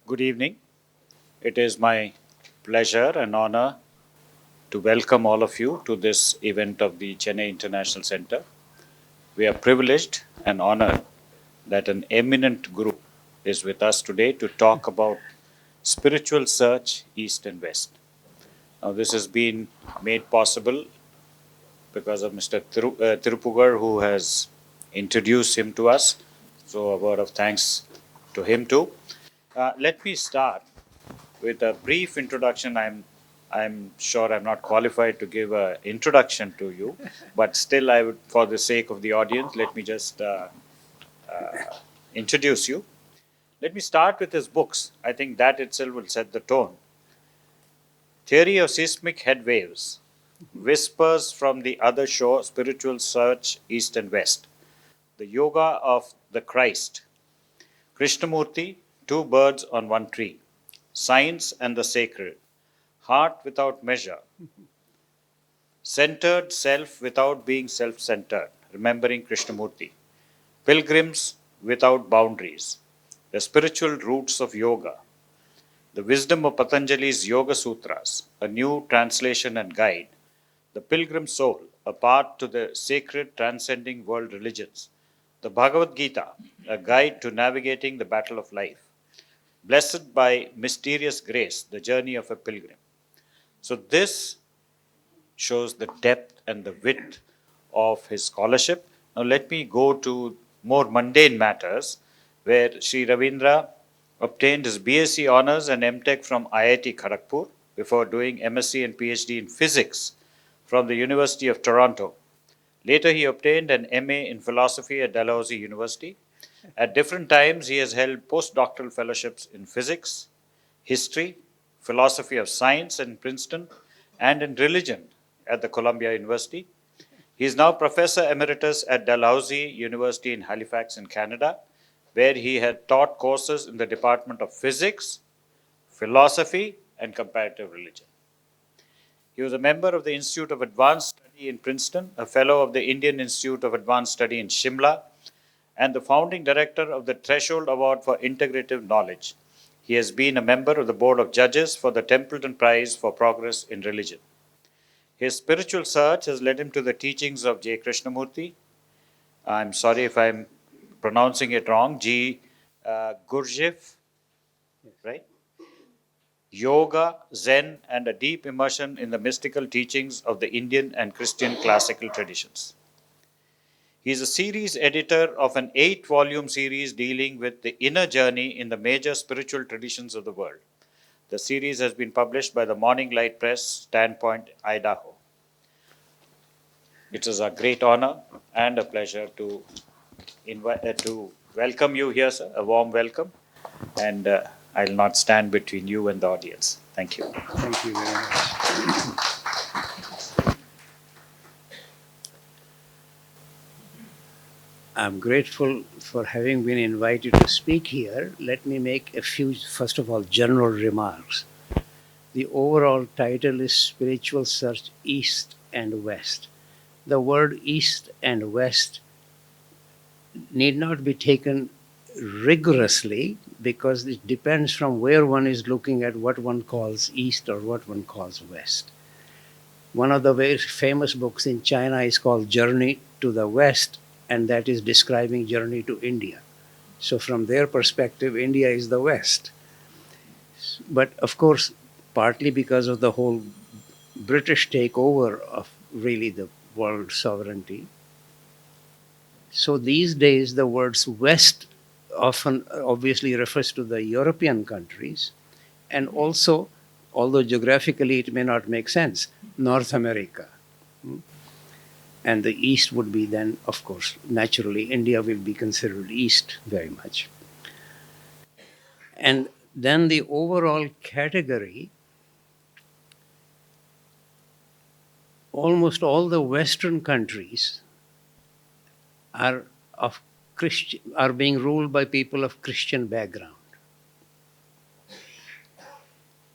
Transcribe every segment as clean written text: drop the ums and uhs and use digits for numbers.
Good evening. It is my pleasure and honor to welcome all of you to this event of the Chennai International Center. We are privileged and honored that an eminent group is with us today to talk about spiritual search east and west. Now, this has been made possible because of Mr. Tirupugar, who has introduced him to us. So, a word of thanks to him too. Let me start with a brief introduction. I'm sure I'm not qualified to give an introduction to you, but still, I would, for the sake of the audience, let me just introduce you. Let me start with his books. I think that itself will set the tone. Theory of Seismic Head Waves, Whispers from the Other Shore, Spiritual Search East and West, The Yoga of the Christ, Krishnamurti, Two Birds on One Tree, Science and the Sacred, Heart Without Measure, Centered Self Without Being Self Centered, remembering Krishnamurti, Pilgrims Without Boundaries, The Spiritual Roots of Yoga, The Wisdom of Patanjali's Yoga Sutras, a new translation and guide, The Pilgrim Soul, a path to the sacred transcending world religions, the Bhagavad Gita, a guide to navigating the battle of life, Blessed by Mysterious Grace, the journey of a pilgrim. So, this shows the depth and the width of his scholarship. Now, let me go to more mundane matters, where Shri Ravindra obtained his BSc Honours and MTech from IIT Kharagpur before doing MSc and PhD in Physics from the University of Toronto. Later, he obtained an MA in Philosophy at Dalhousie University. At different times, he has held postdoctoral fellowships in physics, history, philosophy of science in Princeton, and in religion at the Columbia University. He is now Professor Emeritus at Dalhousie University in Halifax, in Canada, where he had taught courses in the Department of Physics, Philosophy, and Comparative Religion. He was a member of the Institute of Advanced Study in Princeton, a fellow of the Indian Institute of Advanced Study in Shimla, and the founding director of the Threshold Award for Integrative Knowledge. He has been a member of the Board of Judges for the Templeton Prize for Progress in Religion. His spiritual search has led him to the teachings of J. Krishnamurti. I'm sorry if I'm pronouncing it wrong. G. Gurdjieff, right? Yoga, Zen, and a deep immersion in the mystical teachings of the Indian and Christian classical traditions. He is a series editor of an 8-volume series dealing with the inner journey in the major spiritual traditions of the world. The series has been published by the Morning Light Press, Standpoint, Idaho. It is a great honor and a pleasure to welcome you here, sir. A warm welcome, and I'll not stand between you and the audience. Thank you. Thank you very much. I'm grateful for having been invited to speak here. Let me make a few, first of all, general remarks. The overall title is Spiritual Search East and West. The word East and West need not be taken rigorously because it depends from where one is looking at what one calls East or what one calls West. One of the very famous books in China is called Journey to the West, and that is describing journey to India. So from their perspective, India is the West. But of course, partly because of the whole British takeover of really the world sovereignty. So these days, the words West often obviously refers to the European countries, and also, although geographically it may not make sense, North America. And the East would be then, of course, naturally, India will be considered East very much. And then the overall category, almost all the Western countries are being ruled by people of Christian background.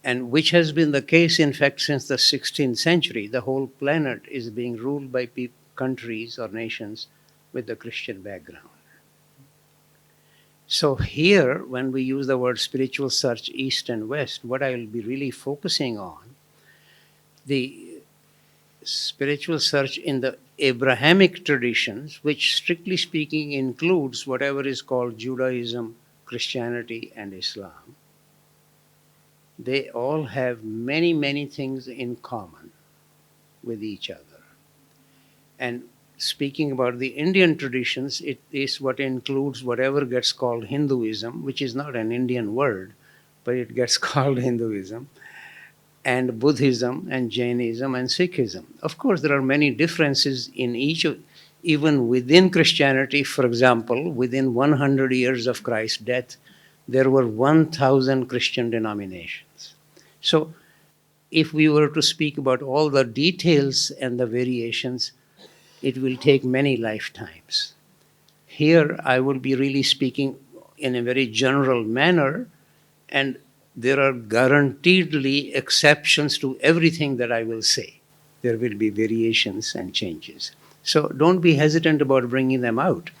And which has been the case, in fact, since the 16th century. The whole planet is being ruled by countries or nations with a Christian background. So here, when we use the word spiritual search east and west, what I will be really focusing on, the spiritual search in the Abrahamic traditions, which strictly speaking includes whatever is called Judaism, Christianity, and Islam. They all have many, many things in common with each other. And speaking about the Indian traditions, it is what includes whatever gets called Hinduism, which is not an Indian word, but it gets called Hinduism, and Buddhism, and Jainism, and Sikhism. Of course, there are many differences in each of, even within Christianity. For example, within 100 years of Christ's death, there were 1,000 Christian denominations. So, if we were to speak about all the details and the variations, it will take many lifetimes. Here, I will be really speaking in a very general manner, and there are guaranteedly exceptions to everything that I will say. There will be variations and changes. So don't be hesitant about bringing them out.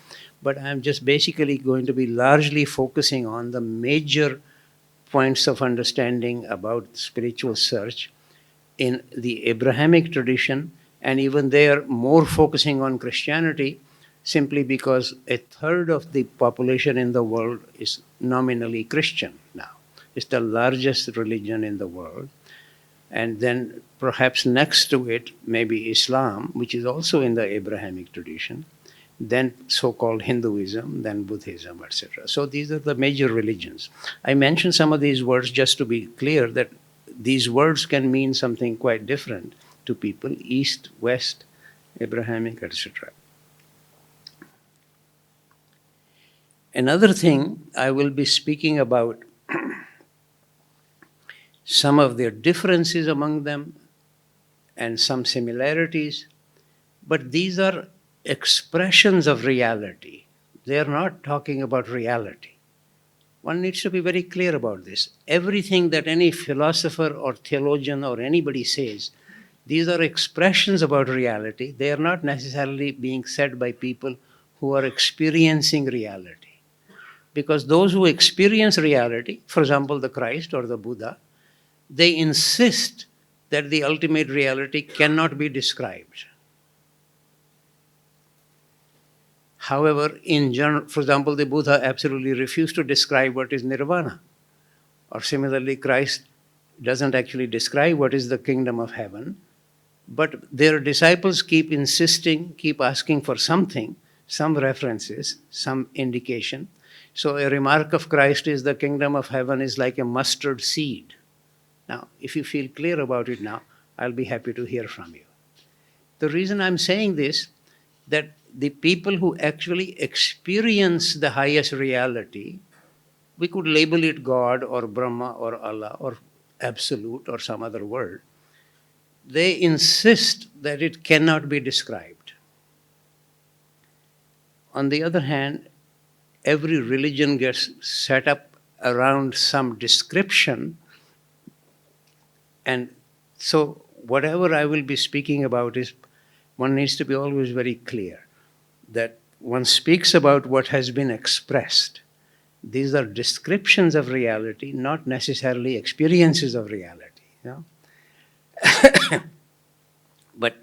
But I'm just basically going to be largely focusing on the major points of understanding about spiritual search in the Abrahamic tradition, and even there, more focusing on Christianity, simply because a third of the population in the world is nominally Christian now. It's the largest religion in the world. And then perhaps next to it, maybe Islam, which is also in the Abrahamic tradition, then so-called Hinduism, then Buddhism, etc. So these are the major religions. I mention some of these words just to be clear that these words can mean something quite different to people, East, West, Abrahamic, etc. Another thing, I will be speaking about some of their differences among them and some similarities, but these are expressions of reality. They are not talking about reality. One needs to be very clear about this. Everything that any philosopher or theologian or anybody says, these are expressions about reality. They are not necessarily being said by people who are experiencing reality. Because those who experience reality, for example, the Christ or the Buddha, they insist that the ultimate reality cannot be described. However, in general, for example, the Buddha absolutely refused to describe what is nirvana. Or similarly, Christ doesn't actually describe what is the kingdom of heaven, but their disciples keep insisting, keep asking for something, some references, some indication. So a remark of Christ is the kingdom of heaven is like a mustard seed. Now, if you feel clear about it now, I'll be happy to hear from you. The reason I'm saying this, that the people who actually experience the highest reality, we could label it God or Brahma or Allah or absolute or some other word, they insist that it cannot be described. On the other hand, every religion gets set up around some description, and so whatever I will be speaking about is, one needs to be always very clear that one speaks about what has been expressed. These are descriptions of reality, not necessarily experiences of reality. You know? But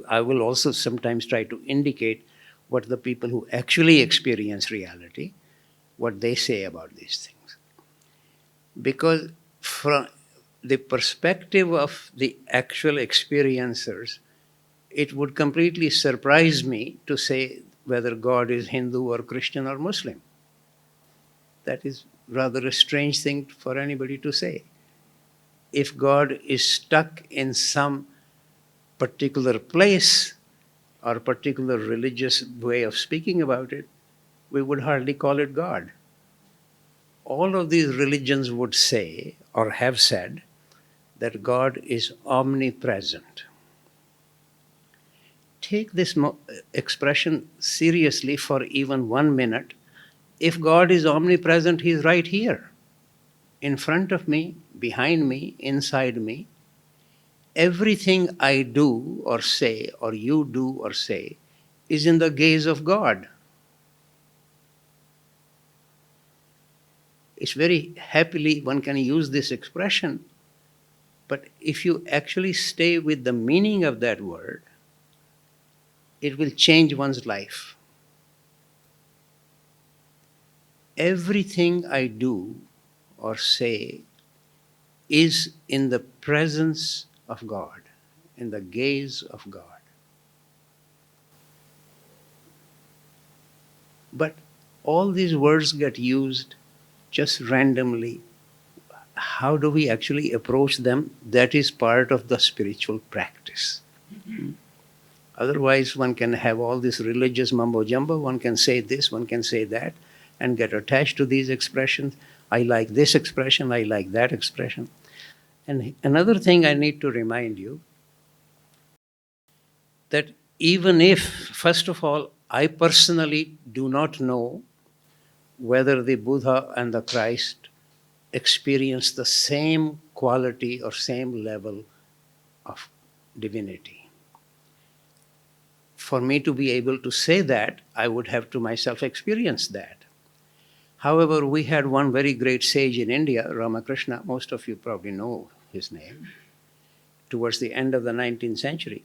I will also sometimes try to indicate what the people who actually experience reality, what they say about these things. Because from the perspective of the actual experiencers, it would completely surprise me to say whether God is Hindu or Christian or Muslim. That is rather a strange thing for anybody to say. If God is stuck in some particular place or particular religious way of speaking about it, we would hardly call it God. All of these religions would say or have said that God is omnipresent. Take this expression seriously for even 1 minute. If God is omnipresent, He's right here, in front of me, behind me, inside me. Everything I do or say, or you do or say, is in the gaze of God. it's very happily one can use this expression, but if you actually stay with the meaning of that word, it will change one's life. Everything I do or say is in the presence of God, in the gaze of God. But all these words get used just randomly. How do we actually approach them? That is part of the spiritual practice. Otherwise, one can have all this religious mumbo jumbo. One can say this, one can say that, and get attached to these expressions. I like this expression, I like that expression. And another thing I need to remind you, that even if, first of all, I personally do not know whether the Buddha and the Christ experience the same quality or same level of divinity. For me to be able to say that, I would have to myself experience that. However, we had one very great sage in India, Ramakrishna, most of you probably know his name, towards the end of the 19th century.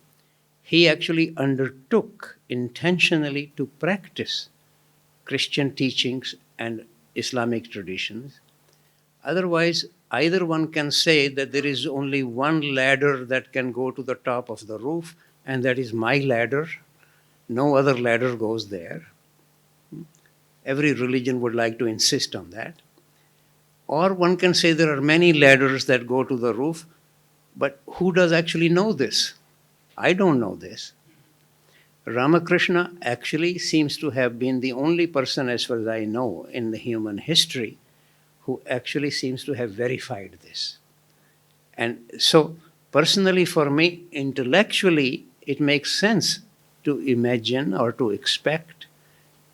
He actually undertook intentionally to practice Christian teachings and Islamic traditions. Otherwise, either one can say that there is only one ladder that can go to the top of the roof, and that is my ladder. No other ladder goes there. Every religion would like to insist on that. Or one can say there are many ladders that go to the roof, but who does actually know this? I don't know this. Ramakrishna actually seems to have been the only person, as far as I know, in the human history who actually seems to have verified this. And so, personally for me, intellectually, it makes sense to imagine or to expect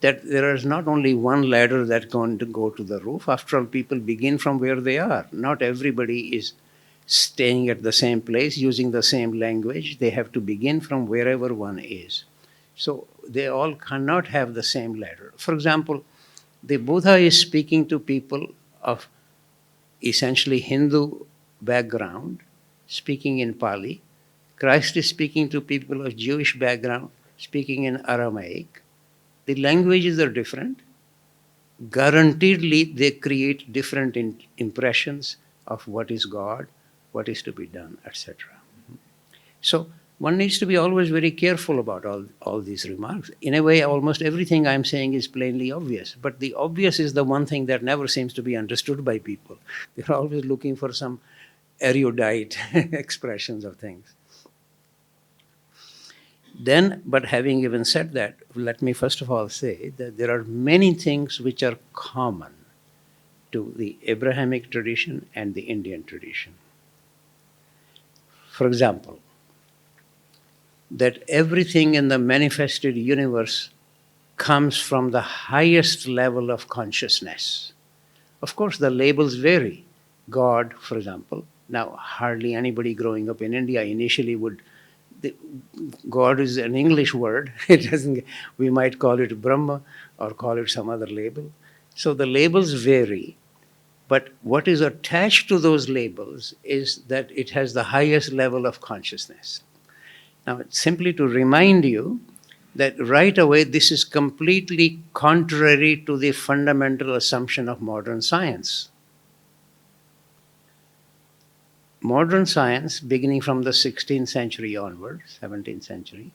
that there is not only one ladder that's going to go to the roof. After all, people begin from where they are. Not everybody is staying at the same place, using the same language. They have to begin from wherever one is. So they all cannot have the same ladder. For example, the Buddha is speaking to people of essentially Hindu background, speaking in Pali. Christ is speaking to people of Jewish background, speaking in Aramaic. The languages are different. Guaranteedly, they create different impressions of what is God, what is to be done, etc. So one needs to be always very careful about all these remarks. In a way, almost everything I'm saying is plainly obvious, but the obvious is the one thing that never seems to be understood by people. They're always looking for some erudite expressions of things. Then, but having even said that, let me first of all say that there are many things which are common to the Abrahamic tradition and the Indian tradition. For example, that everything in the manifested universe comes from the highest level of consciousness. Of course, the labels vary. God, for example, now hardly anybody growing up in India initially would. God is an English word. It doesn't. We might call it Brahma or call it some other label. So the labels vary, but what is attached to those labels is that it has the highest level of consciousness. Now, simply to remind you that right away this is completely contrary to the fundamental assumption of modern science. Modern science, beginning from the 16th century onwards, 17th century,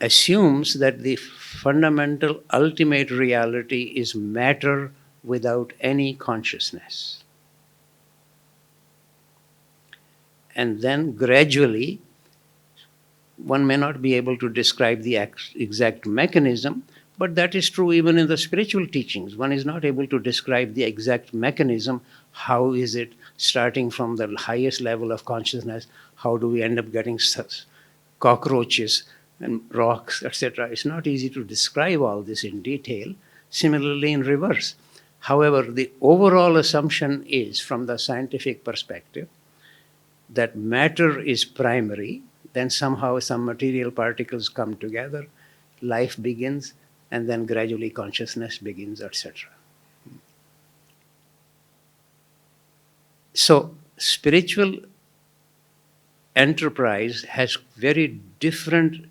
assumes that the fundamental ultimate reality is matter without any consciousness. And then gradually, one may not be able to describe the exact mechanism, but that is true even in the spiritual teachings. One is not able to describe the exact mechanism. How is it starting from the highest level of consciousness? How do we end up getting cockroaches and rocks, etc.? It's not easy to describe all this in detail. Similarly, in reverse. However, the overall assumption is, from the scientific perspective, that matter is primary, then somehow some material particles come together, life begins, and then gradually consciousness begins, etc. So, spiritual enterprise has very different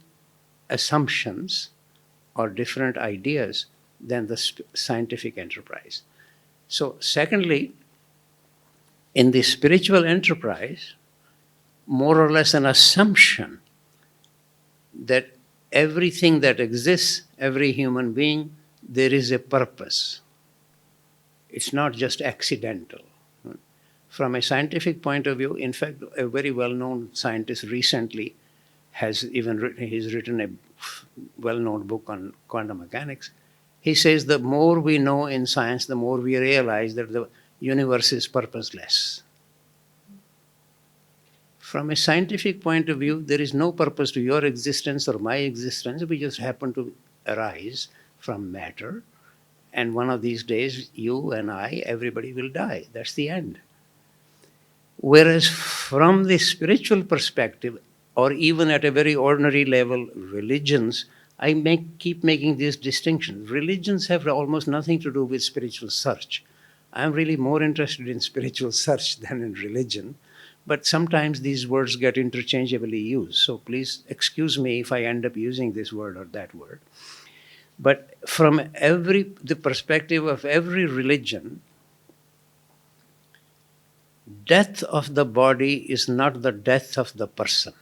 assumptions or different ideas than the scientific enterprise. So, secondly, in the spiritual enterprise, more or less an assumption that everything that exists, every human being, there is a purpose. It's not just accidental. From a scientific point of view, in fact, a very well-known scientist recently has even written, he's written a well-known book on quantum mechanics. He says the more we know in science, the more we realize that the universe is purposeless. From a scientific point of view, there is no purpose to your existence or my existence. We just happen to arise from matter. And one of these days, you and I, everybody will die. That's the end. Whereas from the spiritual perspective, or even at a very ordinary level, religions, keep making these distinctions. Religions have almost nothing to do with spiritual search. I'm really more interested in spiritual search than in religion, but sometimes these words get interchangeably used. So please excuse me if I end up using this word or that word. But from the perspective of every religion, death of the body is not the death of the person.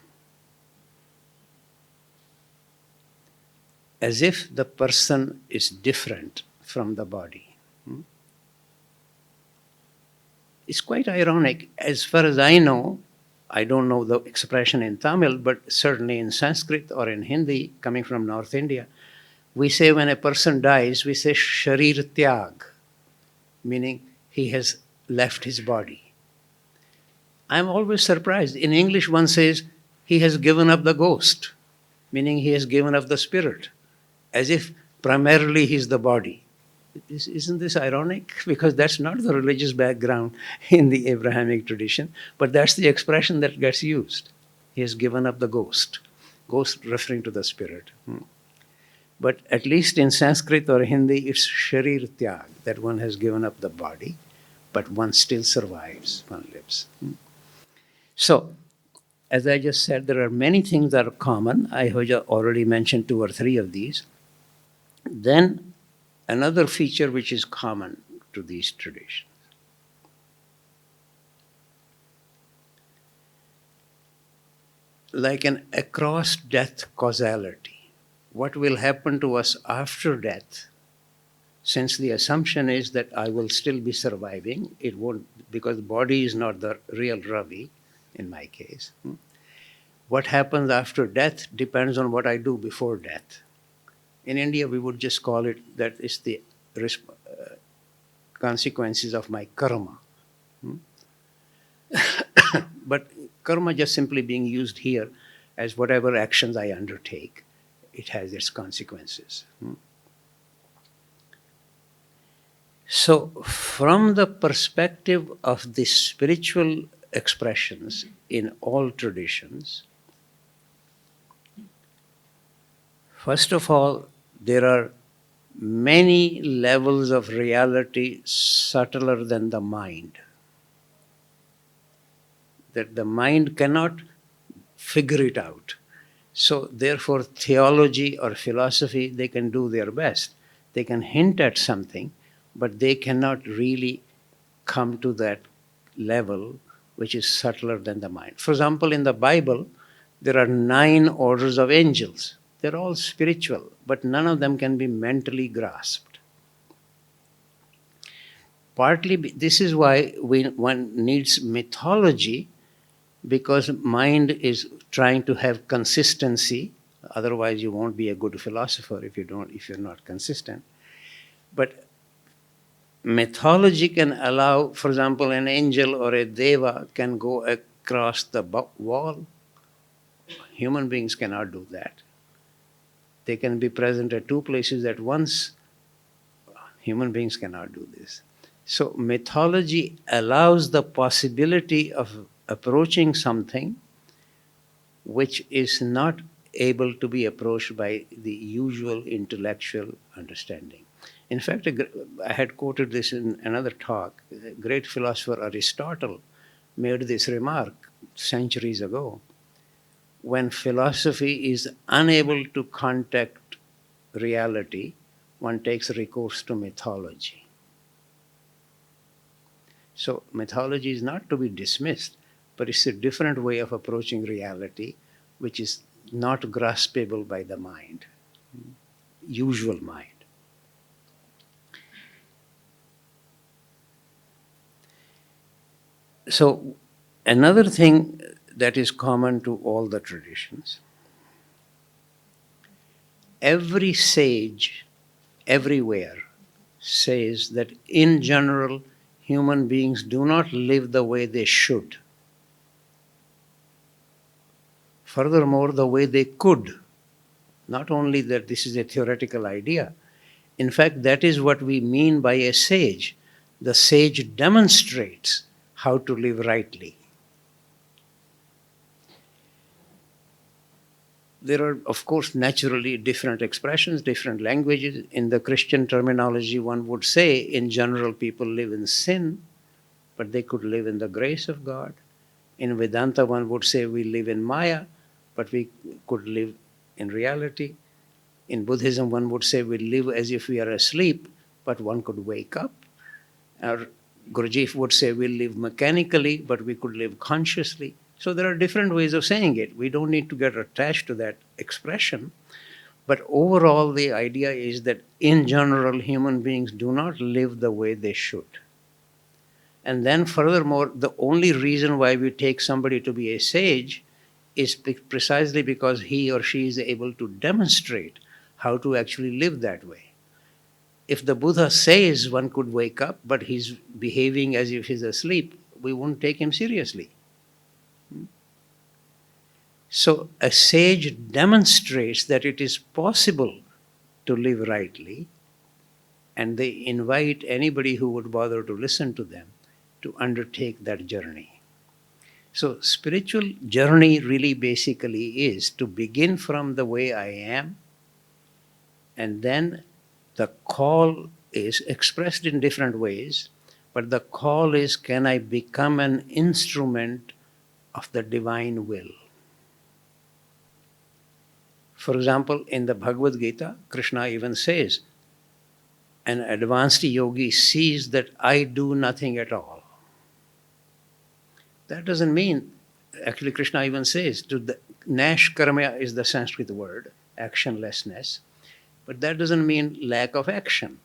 As if the person is different from the body. It's quite ironic. As far as I know, I don't know the expression in Tamil, but certainly in Sanskrit or in Hindi, coming from North India, we say when a person dies, we say sharir tyag, meaning he has left his body. I'm always surprised. In English, one says he has given up the ghost, meaning he has given up the spirit, as if primarily he's the body. Isn't this ironic? Because that's not the religious background in the Abrahamic tradition, but that's the expression that gets used. He has given up the ghost referring to the spirit. But at least in Sanskrit or Hindi, it's sharir tyag, that one has given up the body, but one still survives, one lives. So, as I just said, there are many things that are common. I have already mentioned 2 or 3 of these. Then, another feature which is common to these traditions. Like an across-death causality. What will happen to us after death, since the assumption is that I will still be surviving, it won't, because the body is not the real Ravi, in my case. What happens after death depends on what I do before death. In India, we would just call it that is the consequences of my karma. But karma just simply being used here as whatever actions I undertake, it has its consequences. So, from the perspective of the spiritual expressions in all traditions, first of all, there are many levels of reality subtler than the mind. That the mind cannot figure it out. So therefore, theology or philosophy, they can do their best. They can hint at something, but they cannot really come to that level which is subtler than the mind. For example, in the Bible, there are 9 orders of angels. They're all spiritual, but none of them can be mentally grasped. Partly, this is why one needs mythology, because mind is trying to have consistency. Otherwise, you won't be a good philosopher if you're not consistent. But mythology can allow, for example, an angel or a deva can go across the wall. Human beings cannot do that. They can be present at 2 places at once. Human beings cannot do this. So mythology allows the possibility of approaching something which is not able to be approached by the usual intellectual understanding. In fact, I had quoted this in another talk. A great philosopher Aristotle made this remark centuries ago. When philosophy is unable to contact reality, one takes recourse to mythology. So mythology is not to be dismissed, but it's a different way of approaching reality, which is not graspable by the mind, usual mind. So another thing that is common to all the traditions, every sage everywhere says that in general, human beings do not live the way they should. Furthermore, the way they could. Not only that this is a theoretical idea, in fact, that is what we mean by a sage. The sage demonstrates how to live rightly. There are, of course, naturally different expressions, different languages. In the Christian terminology, one would say, in general, people live in sin, but they could live in the grace of God. In Vedanta, one would say we live in Maya, but we could live in reality. In Buddhism, one would say we live as if we are asleep, but one could wake up. Or Guruji would say we live mechanically, but we could live consciously. So there are different ways of saying it. We don't need to get attached to that expression. But overall, the idea is that in general, human beings do not live the way they should. And then furthermore, the only reason why we take somebody to be a sage is precisely because he or she is able to demonstrate how to actually live that way. If the Buddha says one could wake up, but he's behaving as if he's asleep, we won't take him seriously. So a sage demonstrates that it is possible to live rightly, and they invite anybody who would bother to listen to them to undertake that journey. So spiritual journey really basically is to begin from the way I am, and then the call is expressed in different ways, but the call is, can I become an instrument of the divine will? For example, in the Bhagavad Gita, Krishna even says, an advanced yogi sees that I do nothing at all. That doesn't mean, actually Krishna even says, to the Nash karma is the Sanskrit word, actionlessness, but that doesn't mean lack of action.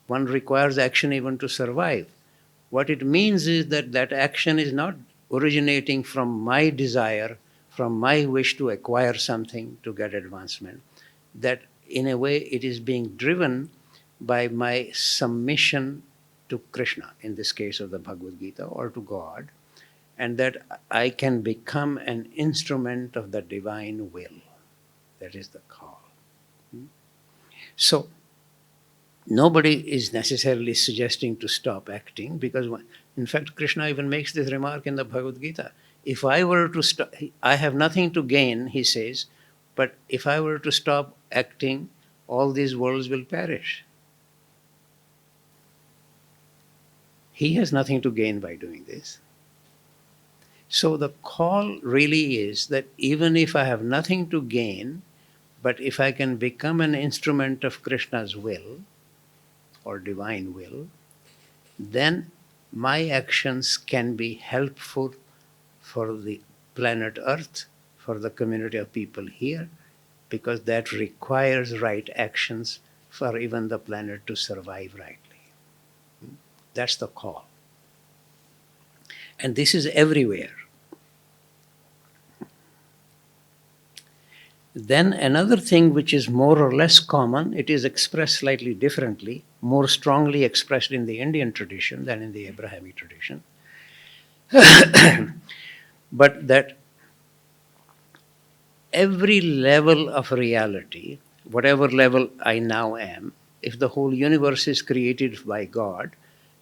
One requires action even to survive. What it means is that that action is not originating from my desire, from my wish to acquire something, to get advancement. That in a way it is being driven by my submission to Krishna, in this case of the Bhagavad Gita, or to God, and that I can become an instrument of the divine will. That is the call. So nobody is necessarily suggesting to stop acting, because in fact Krishna even makes this remark in the Bhagavad Gita. If I were to stop, I have nothing to gain, he says, but if I were to stop acting, all these worlds will perish. He has nothing to gain by doing this. So the call really is that even if I have nothing to gain, but if I can become an instrument of Krishna's will, or divine will, then my actions can be helpful for the planet Earth, for the community of people here, because that requires right actions for even the planet to survive rightly. That's the call. And this is everywhere. Then another thing which is more or less common, it is expressed slightly differently, more strongly expressed in the Indian tradition than in the Abrahamic tradition, but that every level of reality, whatever level I now am, if the whole universe is created by God,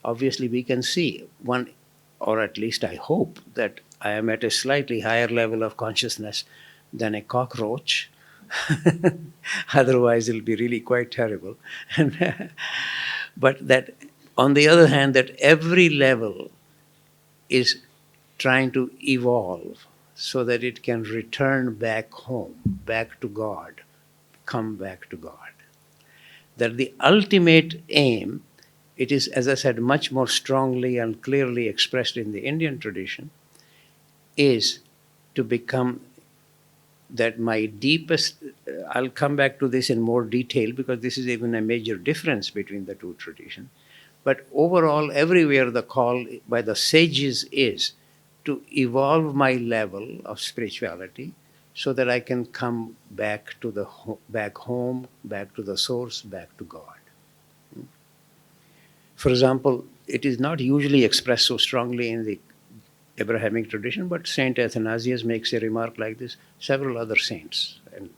obviously we can see one, or at least I hope that I am at a slightly higher level of consciousness than a cockroach. Otherwise, it'll be really quite terrible. But that, on the other hand, that every level is trying to evolve so that it can return back home, back to God, come back to God. That the ultimate aim, it is, as I said, much more strongly and clearly expressed in the Indian tradition, is to become that my deepest, I'll come back to this in more detail because this is even a major difference between the two traditions. But overall, everywhere the call by the sages is to evolve my level of spirituality so that I can come back to the back home, back to the source, back to God. For example, it is not usually expressed so strongly in the Abrahamic tradition, but Saint Athanasius makes a remark like this, several other saints. And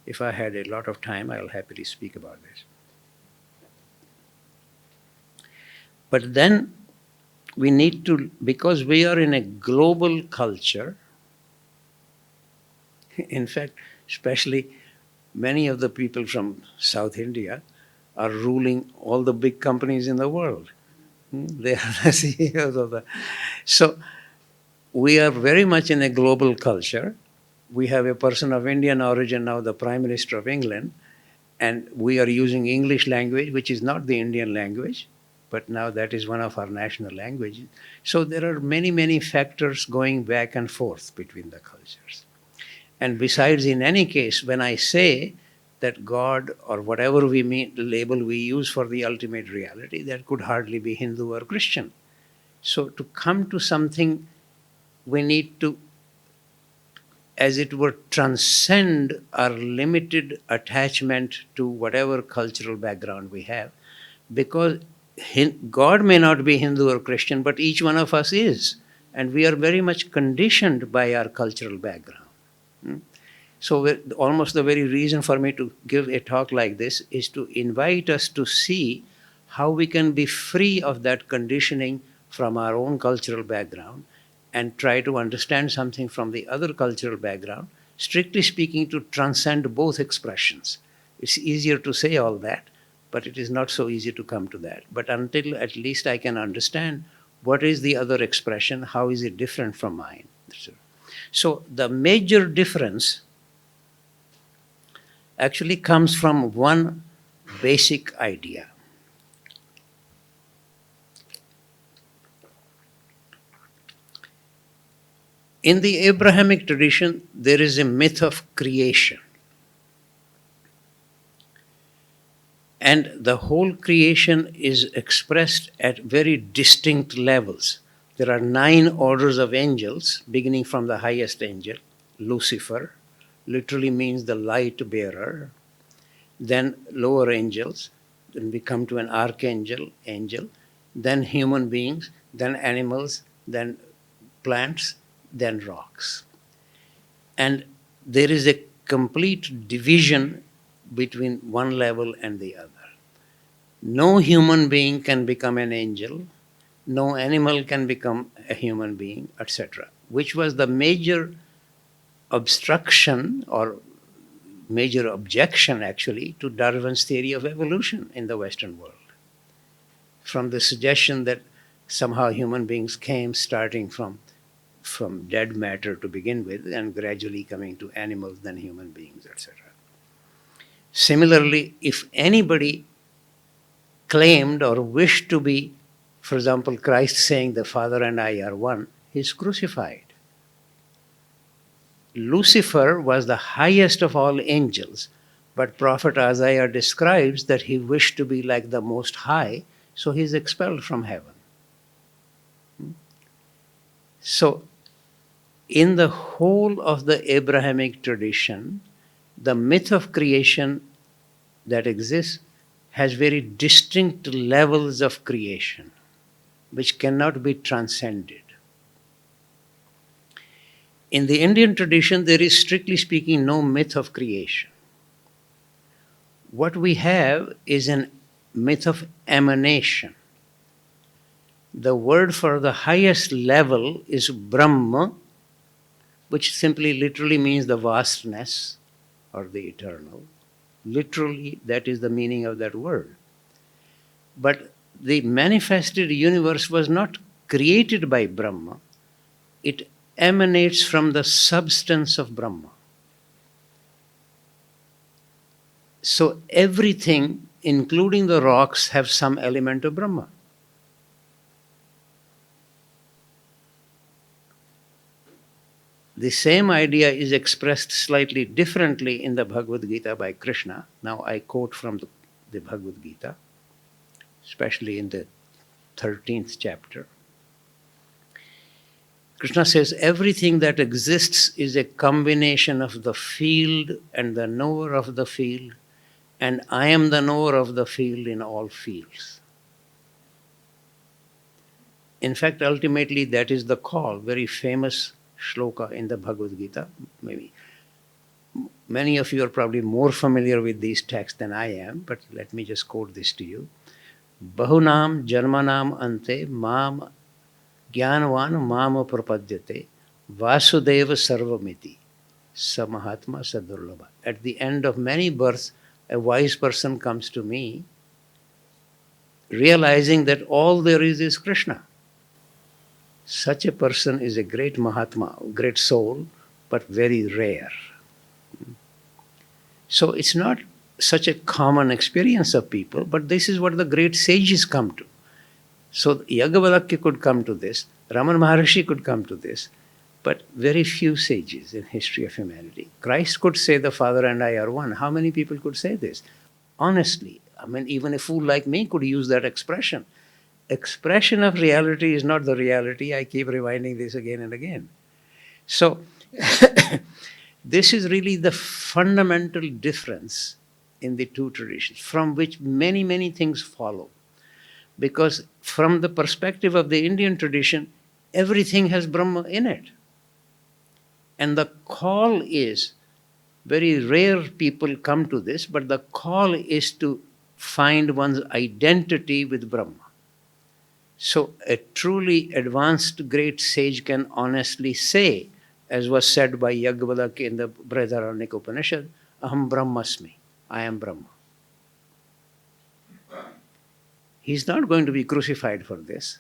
if I had a lot of time, I'll happily speak about this. But then we need to, because we are in a global culture, in fact, especially many of the people from South India are ruling all the big companies in the world. They are the CEOs of the. So we are very much in a global culture. We have a person of Indian origin now, the Prime Minister of England, and we are using English language, which is not the Indian language, but now that is one of our national languages. So there are many, many factors going back and forth between the cultures. And besides, in any case, when I say that God or whatever we mean, label we use for the ultimate reality, that could hardly be Hindu or Christian. So to come to something, we need to, as it were, transcend our limited attachment to whatever cultural background we have, because God may not be Hindu or Christian, but each one of us is, and we are very much conditioned by our cultural background. So almost the very reason for me to give a talk like this is to invite us to see how we can be free of that conditioning from our own cultural background and try to understand something from the other cultural background, strictly speaking, to transcend both expressions. It's easier to say all that, but it is not so easy to come to that. But until at least I can understand what is the other expression, how is it different from mine. So the major difference actually comes from one basic idea. In the Abrahamic tradition, there is a myth of creation. And the whole creation is expressed at very distinct levels. There are 9 orders of angels, beginning from the highest angel, Lucifer, literally means the light bearer. Then lower angels, then we come to an archangel, angel, then human beings, then animals, then plants, then rocks. And there is a complete division between one level and the other. No human being can become an angel, no animal can become a human being, etc., which was the major obstruction or major objection actually to Darwin's theory of evolution in the Western world. From the suggestion that somehow human beings came starting from dead matter to begin with and gradually coming to animals, then human beings, etc. Similarly, if anybody claimed or wished to be, for example, Christ saying the Father and I are one, he's crucified. Lucifer was the highest of all angels, but Prophet Isaiah describes that he wished to be like the Most High, so he's expelled from heaven. So, in the whole of the Abrahamic tradition, the myth of creation that exists has very distinct levels of creation, which cannot be transcended. In the Indian tradition, there is, strictly speaking, no myth of creation. What we have is a myth of emanation. The word for the highest level is Brahma, which simply literally means the vastness. or the eternal. Literally, that is the meaning of that word. But the manifested universe was not created by Brahma, it emanates from the substance of Brahma. So everything, including the rocks, have some element of Brahma. The same idea is expressed slightly differently in the Bhagavad Gita by Krishna. Now I quote from the Bhagavad Gita, especially in the 13th chapter. Krishna says, everything that exists is a combination of the field and the knower of the field, and I am the knower of the field in all fields. In fact, ultimately, that is the call, very famous shloka in the Bhagavad Gita. Maybe many of you are probably more familiar with these texts than I am, but let me just quote this to you. Bahunam janmanam ante mam Jnanvan mama prapadyate vasudeva sarvamiti samahatma sadurlabha. At the end of many births, a wise person comes to me, realizing that all there is Krishna. Such a person is a great Mahatma, great soul, but very rare. So it's not such a common experience of people, but this is what the great sages come to. So Yajnavalkya could come to this, Ramana Maharshi could come to this, but very few sages in history of humanity. Christ could say the Father and I are one. How many people could say this? Honestly, I mean, even a fool like me could use that expression. Expression of reality is not the reality. I keep reminding this again and again. So this is really the fundamental difference in the two traditions, from which many, many things follow. Because from the perspective of the Indian tradition, everything has Brahma in it. And the call is, very rare people come to this, but the call is to find one's identity with Brahma. So a truly advanced great sage can honestly say, as was said by Yajnavalkya in the Brihadaranyaka Upanishad, Aham Brahmasmi, I am Brahma. He's not going to be crucified for this.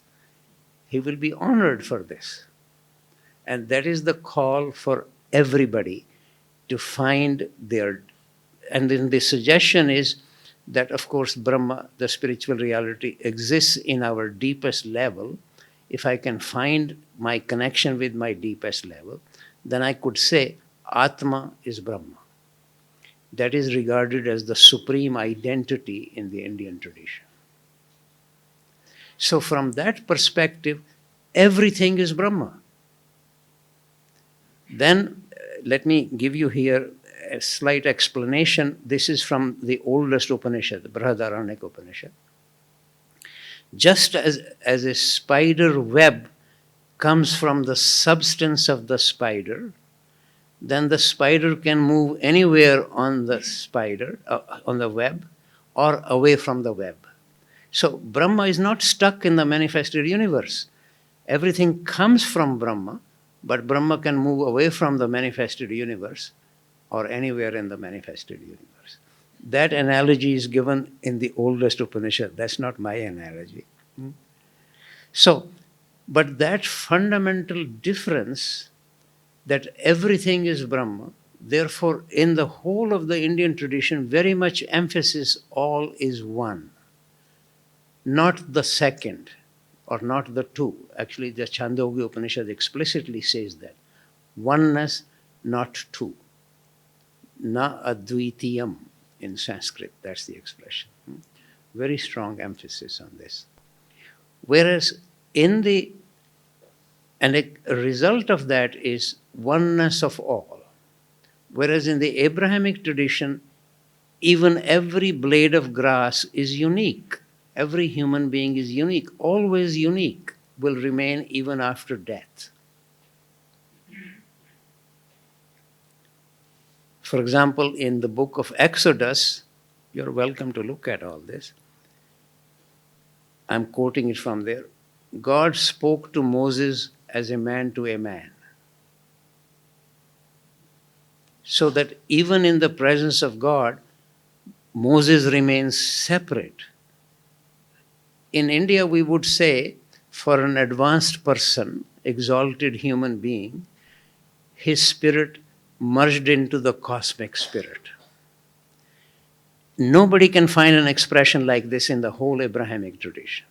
He will be honored for this. And that is the call for everybody to find their... And then the suggestion is that, of course, Brahma, the spiritual reality, exists in our deepest level. If I can find my connection with my deepest level, then I could say Atma is Brahma. That is regarded as the supreme identity in the Indian tradition. So from that perspective, everything is Brahma. Then let me give you here a slight explanation. This is from the oldest Upanishad, the Brihadaranyaka Upanishad. Just as a spider web comes from the substance of the spider, then the spider can move anywhere on the spider, on the web, or away from the web. So Brahma is not stuck in the manifested universe. Everything comes from Brahma, but Brahma can move away from the manifested universe or anywhere in the manifested universe. That analogy is given in the oldest Upanishad. That's not my analogy. So, but that fundamental difference, that everything is Brahma, therefore in the whole of the Indian tradition, very much emphasis all is one. Not the second, or not the two. Actually, the Chandogya Upanishad explicitly says that. Oneness, not two. Na advitiyam in Sanskrit, that's the expression. Very strong emphasis on this. Whereas in the, and a result of that is oneness of all. Whereas in the Abrahamic tradition, even every blade of grass is unique. Every human being is unique, always unique, will remain even after death. For example, in the book of Exodus, you're welcome to look at all this. I'm quoting it from there. God spoke to Moses as a man to a man. So that even in the presence of God, Moses remains separate. In India, we would say, for an advanced person, exalted human being, his spirit merged into the cosmic spirit. Nobody can find an expression like this in the whole Abrahamic tradition.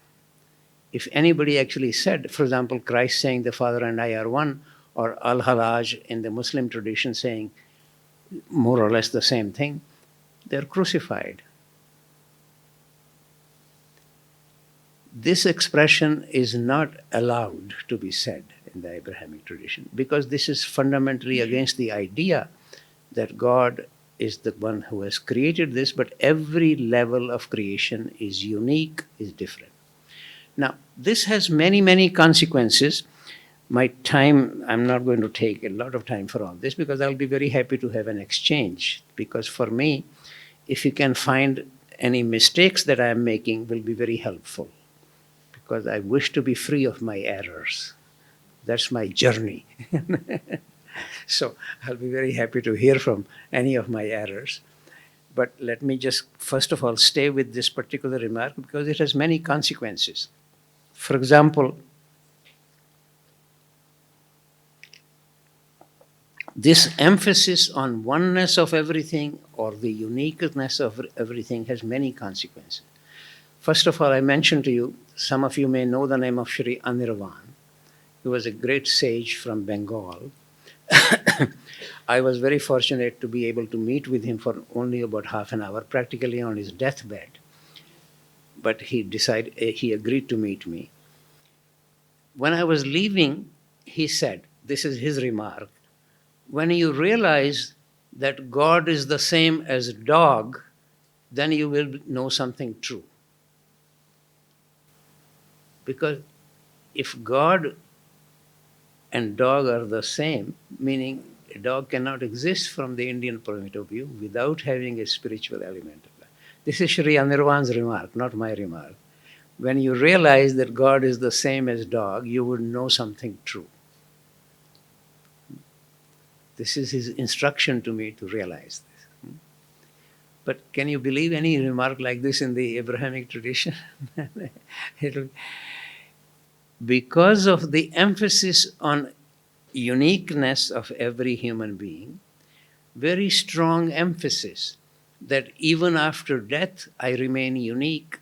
If anybody actually said, for example, Christ saying the Father and I are one, or Al-Halaj in the Muslim tradition saying more or less the same thing, they're crucified. This expression is not allowed to be said in the Abrahamic tradition because this is fundamentally against the idea that God is the one who has created this, but every level of creation is unique, is different. Now, this has many, many consequences. My time, I'm not going to take a lot of time for all this because I'll be very happy to have an exchange. Because for me, if you can find any mistakes that I am making, will be very helpful. Because I wish to be free of my errors. That's my journey. So I'll be very happy to hear from any of my errors. But let me just, first of all, stay with this particular remark because it has many consequences. For example, this emphasis on oneness of everything or the uniqueness of everything has many consequences. First of all, I mentioned to you, some of you may know the name of Shri Anirvan. He was a great sage from Bengal. I was very fortunate to be able to meet with him for only about half an hour, practically on his deathbed. But he agreed to meet me. When I was leaving, he said, this is his remark, when you realize that God is the same as dog, then you will know something true. Because if God and dog are the same, meaning a dog cannot exist from the Indian point of view without having a spiritual element of that. This is Shri Anirvan's remark, not my remark. When you realize that God is the same as dog, you would know something true. This is his instruction to me to realize this. But can you believe any remark like this in the Abrahamic tradition? Because of the emphasis on uniqueness of every human being, very strong emphasis that even after death I remain unique.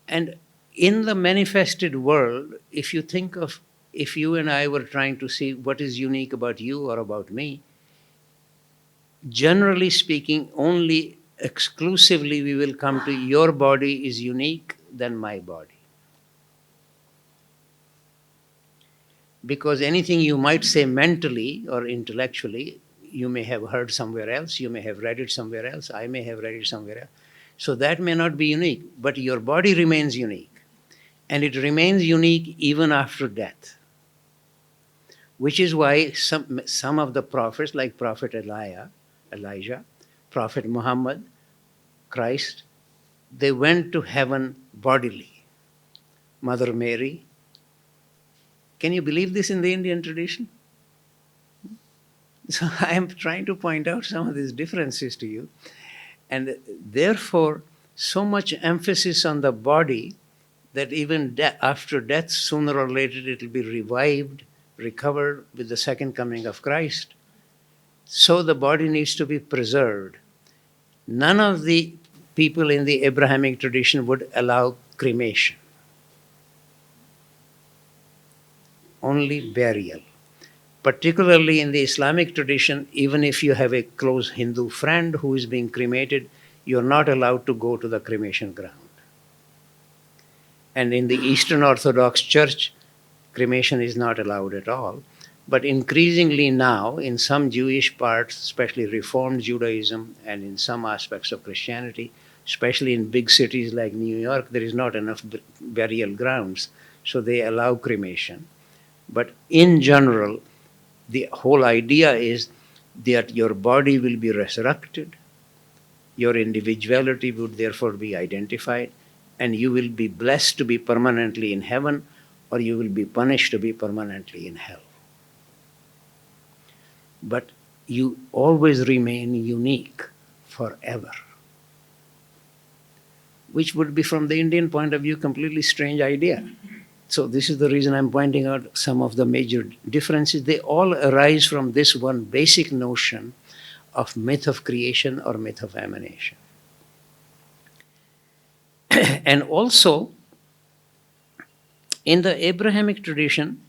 And in the manifested world, if you and I were trying to see what is unique about you or about me, generally speaking, only exclusively we will come to your body is unique than my body. Because anything you might say mentally or intellectually, you may have heard somewhere else, you may have read it somewhere else, I may have read it somewhere else. So that may not be unique, but your body remains unique. And it remains unique even after death. Which is why some of the prophets, like Prophet Elijah, Prophet Muhammad, Christ, they went to heaven bodily. Mother Mary. Can you believe this in the Indian tradition? So I am trying to point out some of these differences to you. And therefore, so much emphasis on the body that even after death, sooner or later, it will be revived, recovered with the second coming of Christ. So the body needs to be preserved. None of the people in the Abrahamic tradition would allow cremation. Only burial. Particularly in the Islamic tradition, even if you have a close Hindu friend who is being cremated, you're not allowed to go to the cremation ground. And in the Eastern Orthodox Church, cremation is not allowed at all. But increasingly now, in some Jewish parts, especially Reformed Judaism, and in some aspects of Christianity, especially in big cities like New York, there is not enough burial grounds, so they allow cremation. But in general, the whole idea is that your body will be resurrected, your individuality would therefore be identified, and you will be blessed to be permanently in heaven, or you will be punished to be permanently in hell. But you always remain unique forever. Which would be, from the Indian point of view, completely strange idea. So this is the reason I'm pointing out some of the major differences. They all arise from this one basic notion of myth of creation or myth of emanation. And also, in the Abrahamic tradition,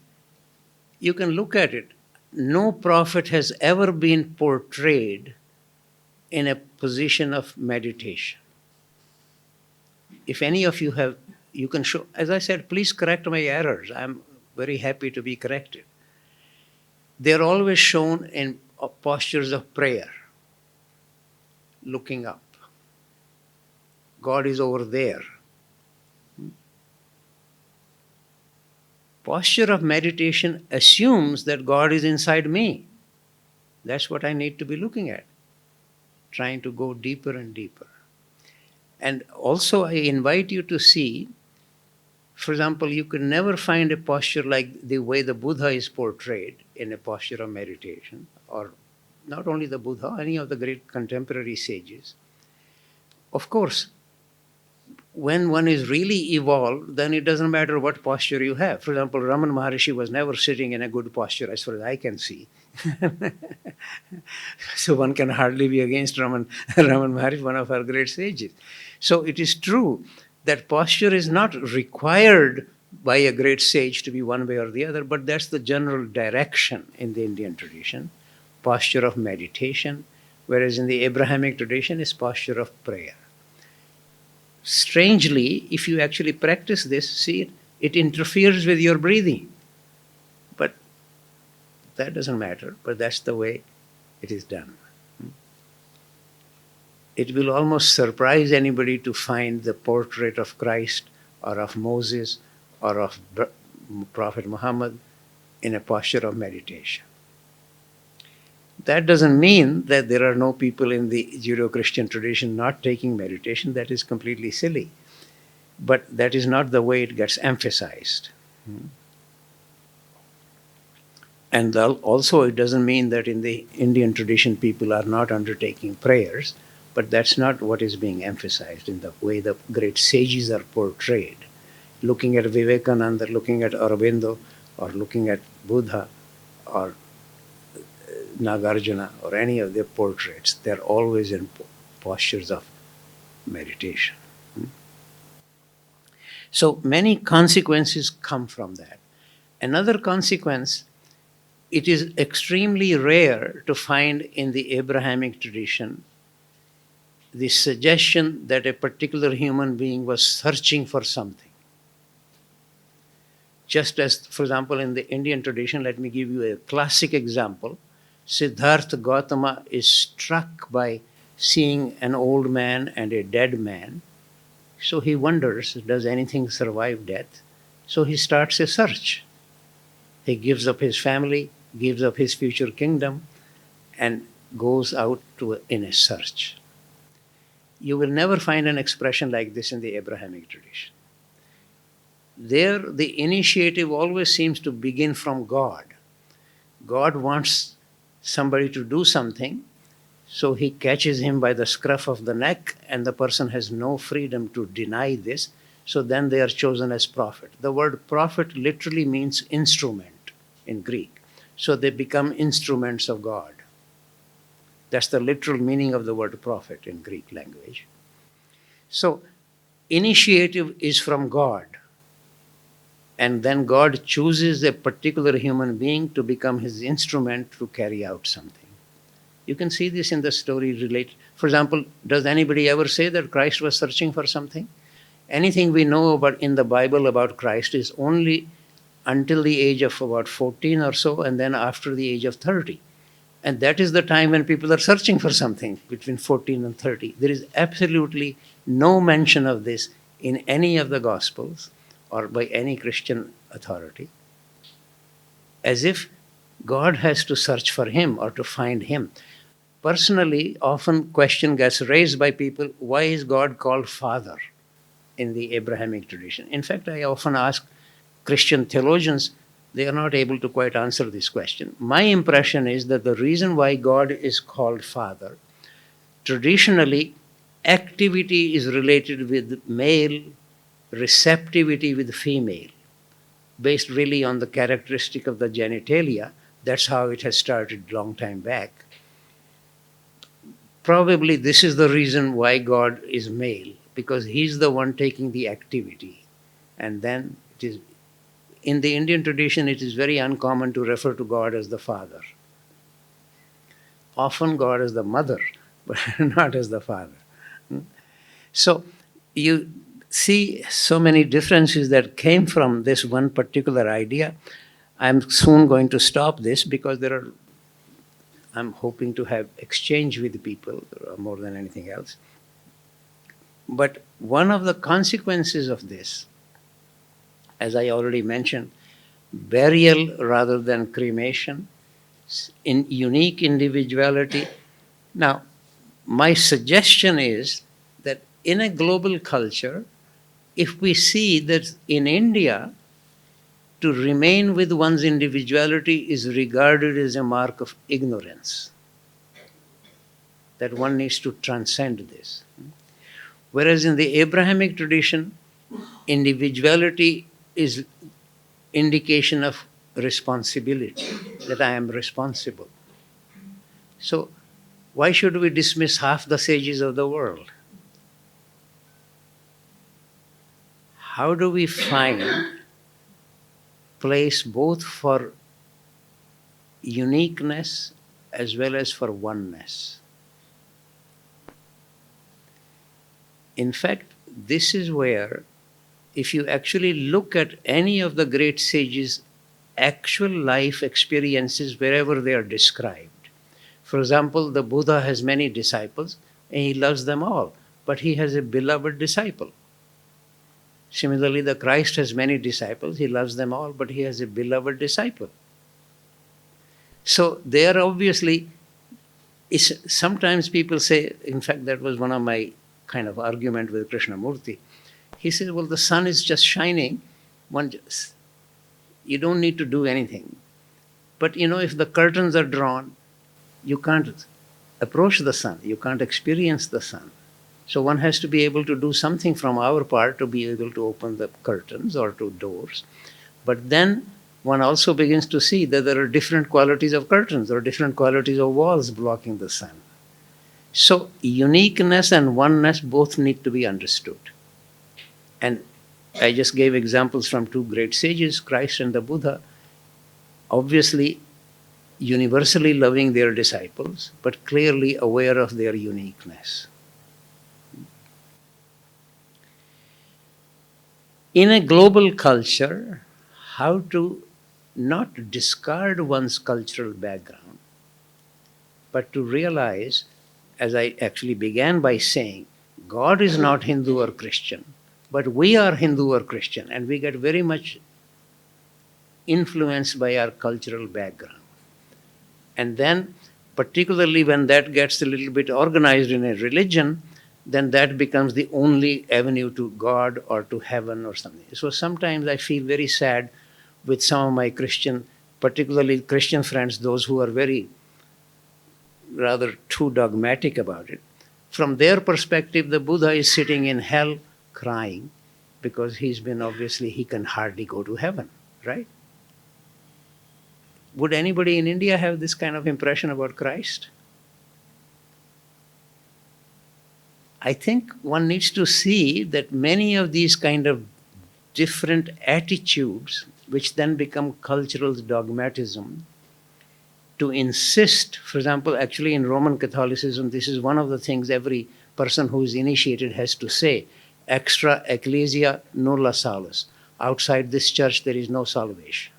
you can look at it. No prophet has ever been portrayed in a position of meditation. If any of you have, you can show, as I said, please correct my errors. I'm very happy to be corrected. They're always shown in postures of prayer, looking up. God is over there. Posture of meditation assumes that God is inside me. That's what I need to be looking at, trying to go deeper and deeper. And also, I invite you to see, for example, you can never find a posture like the way the Buddha is portrayed in a posture of meditation, or not only the Buddha, any of the great contemporary sages. Of course, when one is really evolved, then it doesn't matter what posture you have. For example, Ramana Maharishi was never sitting in a good posture as far as I can see. So one can hardly be against Ramana Maharishi, one of our great sages. So it is true that posture is not required by a great sage to be one way or the other, but that's the general direction in the Indian tradition, posture of meditation, whereas in the Abrahamic tradition is posture of prayer. Strangely, if you actually practice this, see, it interferes with your breathing. But that doesn't matter, but that's the way it is done. It will almost surprise anybody to find the portrait of Christ or of Moses or of Prophet Muhammad in a posture of meditation. That doesn't mean that there are no people in the Judeo-Christian tradition not taking meditation. That is completely silly. But that is not the way it gets emphasized. And also, it doesn't mean that in the Indian tradition people are not undertaking prayers, but that's not what is being emphasized in the way the great sages are portrayed. Looking at Vivekananda, looking at Aurobindo, or looking at Buddha, or Nagarjuna, or any of their portraits, they're always in postures of meditation. So many consequences come from that. Another consequence, it is extremely rare to find in the Abrahamic tradition the suggestion that a particular human being was searching for something. Just as, for example, in the Indian tradition, let me give you a classic example. Siddhartha Gautama is struck by seeing an old man and a dead man. So he wonders, does anything survive death? So he starts a search. He gives up his family, gives up his future kingdom, and goes out in a search. You will never find an expression like this in the Abrahamic tradition. There, the initiative always seems to begin from God. God wants somebody to do something, so he catches him by the scruff of the neck, and the person has no freedom to deny this, so then they are chosen as prophet. The word prophet literally means instrument in Greek. So they become instruments of God. That's the literal meaning of the word prophet in Greek language. So initiative is from God. And then God chooses a particular human being to become his instrument to carry out something. You can see this in the story related. For example, does anybody ever say that Christ was searching for something? Anything we know about in the Bible about Christ is only until the age of about 14 or so, and then after the age of 30. And that is the time when people are searching for something, between 14 and 30. There is absolutely no mention of this in any of the Gospels or by any Christian authority, as if God has to search for him or to find him. Personally, often question gets raised by people, why is God called Father in the Abrahamic tradition? In fact, I often ask Christian theologians, They are not able to quite answer this question. My impression is that the reason why God is called Father, traditionally, activity is related with male, receptivity with female, based really on the characteristic of the genitalia. That's how it has started long time back. Probably this is the reason why God is male, because he's the one taking the activity. And then it is, in the Indian tradition, it is very uncommon to refer to God as the Father. Often God as the mother, but not as the Father. So you see so many differences that came from this one particular idea. I'm soon going to stop this because I'm hoping to have exchange with people more than anything else. But one of the consequences of this, as I already mentioned, burial rather than cremation, in unique individuality. Now, my suggestion is that in a global culture, if we see that in India, to remain with one's individuality is regarded as a mark of ignorance, that one needs to transcend this. Whereas in the Abrahamic tradition, individuality is indication of responsibility, that I am responsible. So why should we dismiss half the sages of the world? How do we find place both for uniqueness as well as for oneness? In fact, this is where, if you actually look at any of the great sages' actual life experiences wherever they are described. For example, the Buddha has many disciples and he loves them all, but he has a beloved disciple. Similarly, the Christ has many disciples, he loves them all, but he has a beloved disciple. So they are obviously, sometimes people say, in fact, that was one of my kind of argument with Krishnamurti. He said, well, the sun is just shining. You don't need to do anything. But if the curtains are drawn, you can't approach the sun. You can't experience the sun. So one has to be able to do something from our part to be able to open the curtains or to doors. But then one also begins to see that there are different qualities of curtains or different qualities of walls blocking the sun. So uniqueness and oneness both need to be understood. And I just gave examples from two great sages, Christ and the Buddha, obviously universally loving their disciples, but clearly aware of their uniqueness. In a global culture, how to not discard one's cultural background, but to realize, as I actually began by saying, God is not Hindu or Christian, but we are Hindu or Christian, and we get very much influenced by our cultural background. And then, particularly when that gets a little bit organized in a religion, then that becomes the only avenue to God or to heaven or something. So sometimes I feel very sad with some of my Christian, particularly Christian friends, those who are very rather too dogmatic about it. From their perspective, the Buddha is sitting in hell crying because he can hardly go to heaven, right? Would anybody in India have this kind of impression about Christ? I think one needs to see that many of these kind of different attitudes, which then become cultural dogmatism, to insist, for example, actually in Roman Catholicism, this is one of the things every person who is initiated has to say, extra ecclesia nulla salus. Outside this church, there is no salvation.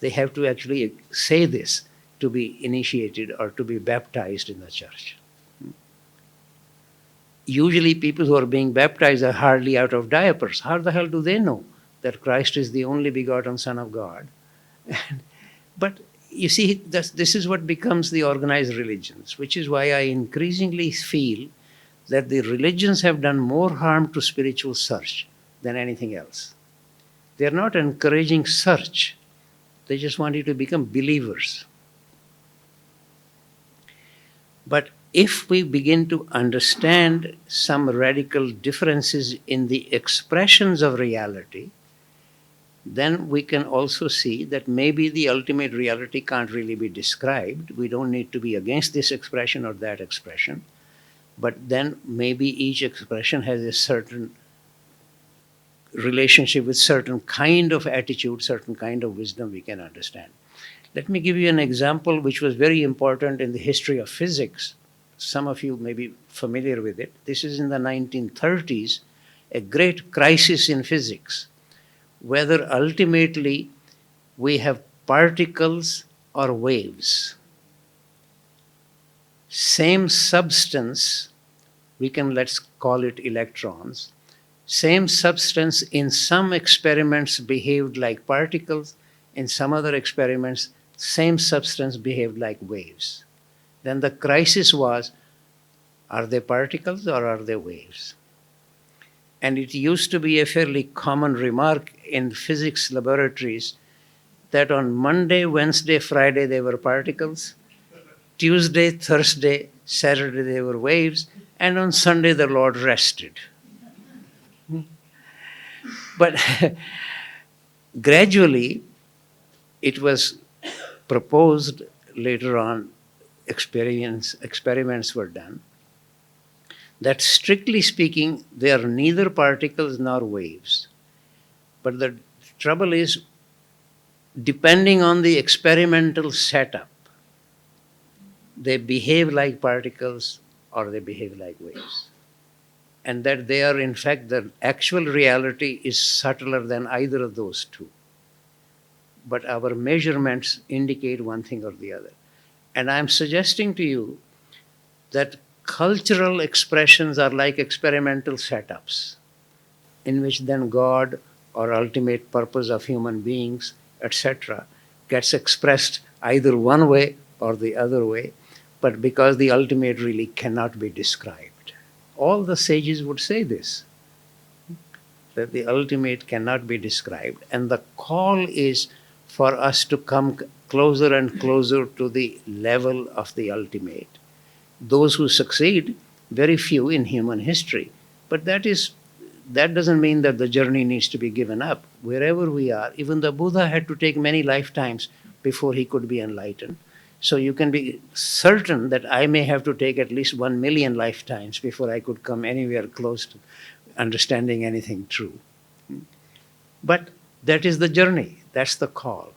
They have to actually say this to be initiated or to be baptized in the church. Usually people who are being baptized are hardly out of diapers. How the hell do they know that Christ is the only begotten Son of God? But you see, this is what becomes the organized religions, which is why I increasingly feel that the religions have done more harm to spiritual search than anything else. They're not encouraging search. They just want you to become believers. But if we begin to understand some radical differences in the expressions of reality, then we can also see that maybe the ultimate reality can't really be described. We don't need to be against this expression or that expression. But then maybe each expression has a certain relationship with certain kind of attitude, certain kind of wisdom we can understand. Let me give you an example which was very important in the history of physics. Some of you may be familiar with it. This is in the 1930s, a great crisis in physics, whether ultimately we have particles or waves. Same substance, let's call it electrons. Same substance in some experiments behaved like particles, in some other experiments, same substance behaved like waves. Then the crisis was, are they particles or are they waves? And it used to be a fairly common remark in physics laboratories that on Monday, Wednesday, Friday they were particles, Tuesday, Thursday, Saturday they were waves, and on Sunday the Lord rested. But gradually it was proposed later on, experiments were done, that strictly speaking, they are neither particles nor waves. But the trouble is, depending on the experimental setup, they behave like particles or they behave like waves. And that they are, in fact, the actual reality is subtler than either of those two. But our measurements indicate one thing or the other. And I'm suggesting to you that cultural expressions are like experimental setups in which then God or ultimate purpose of human beings, etc., gets expressed either one way or the other way, but because the ultimate really cannot be described. All the sages would say this, that the ultimate cannot be described, and the call is for us to come closer and closer to the level of the ultimate. Those who succeed, very few in human history, but that doesn't mean that the journey needs to be given up. Wherever we are, even the Buddha had to take many lifetimes before he could be enlightened. So you can be certain that I may have to take at least 1 million lifetimes before I could come anywhere close to understanding anything true. But that is the journey, that's the call,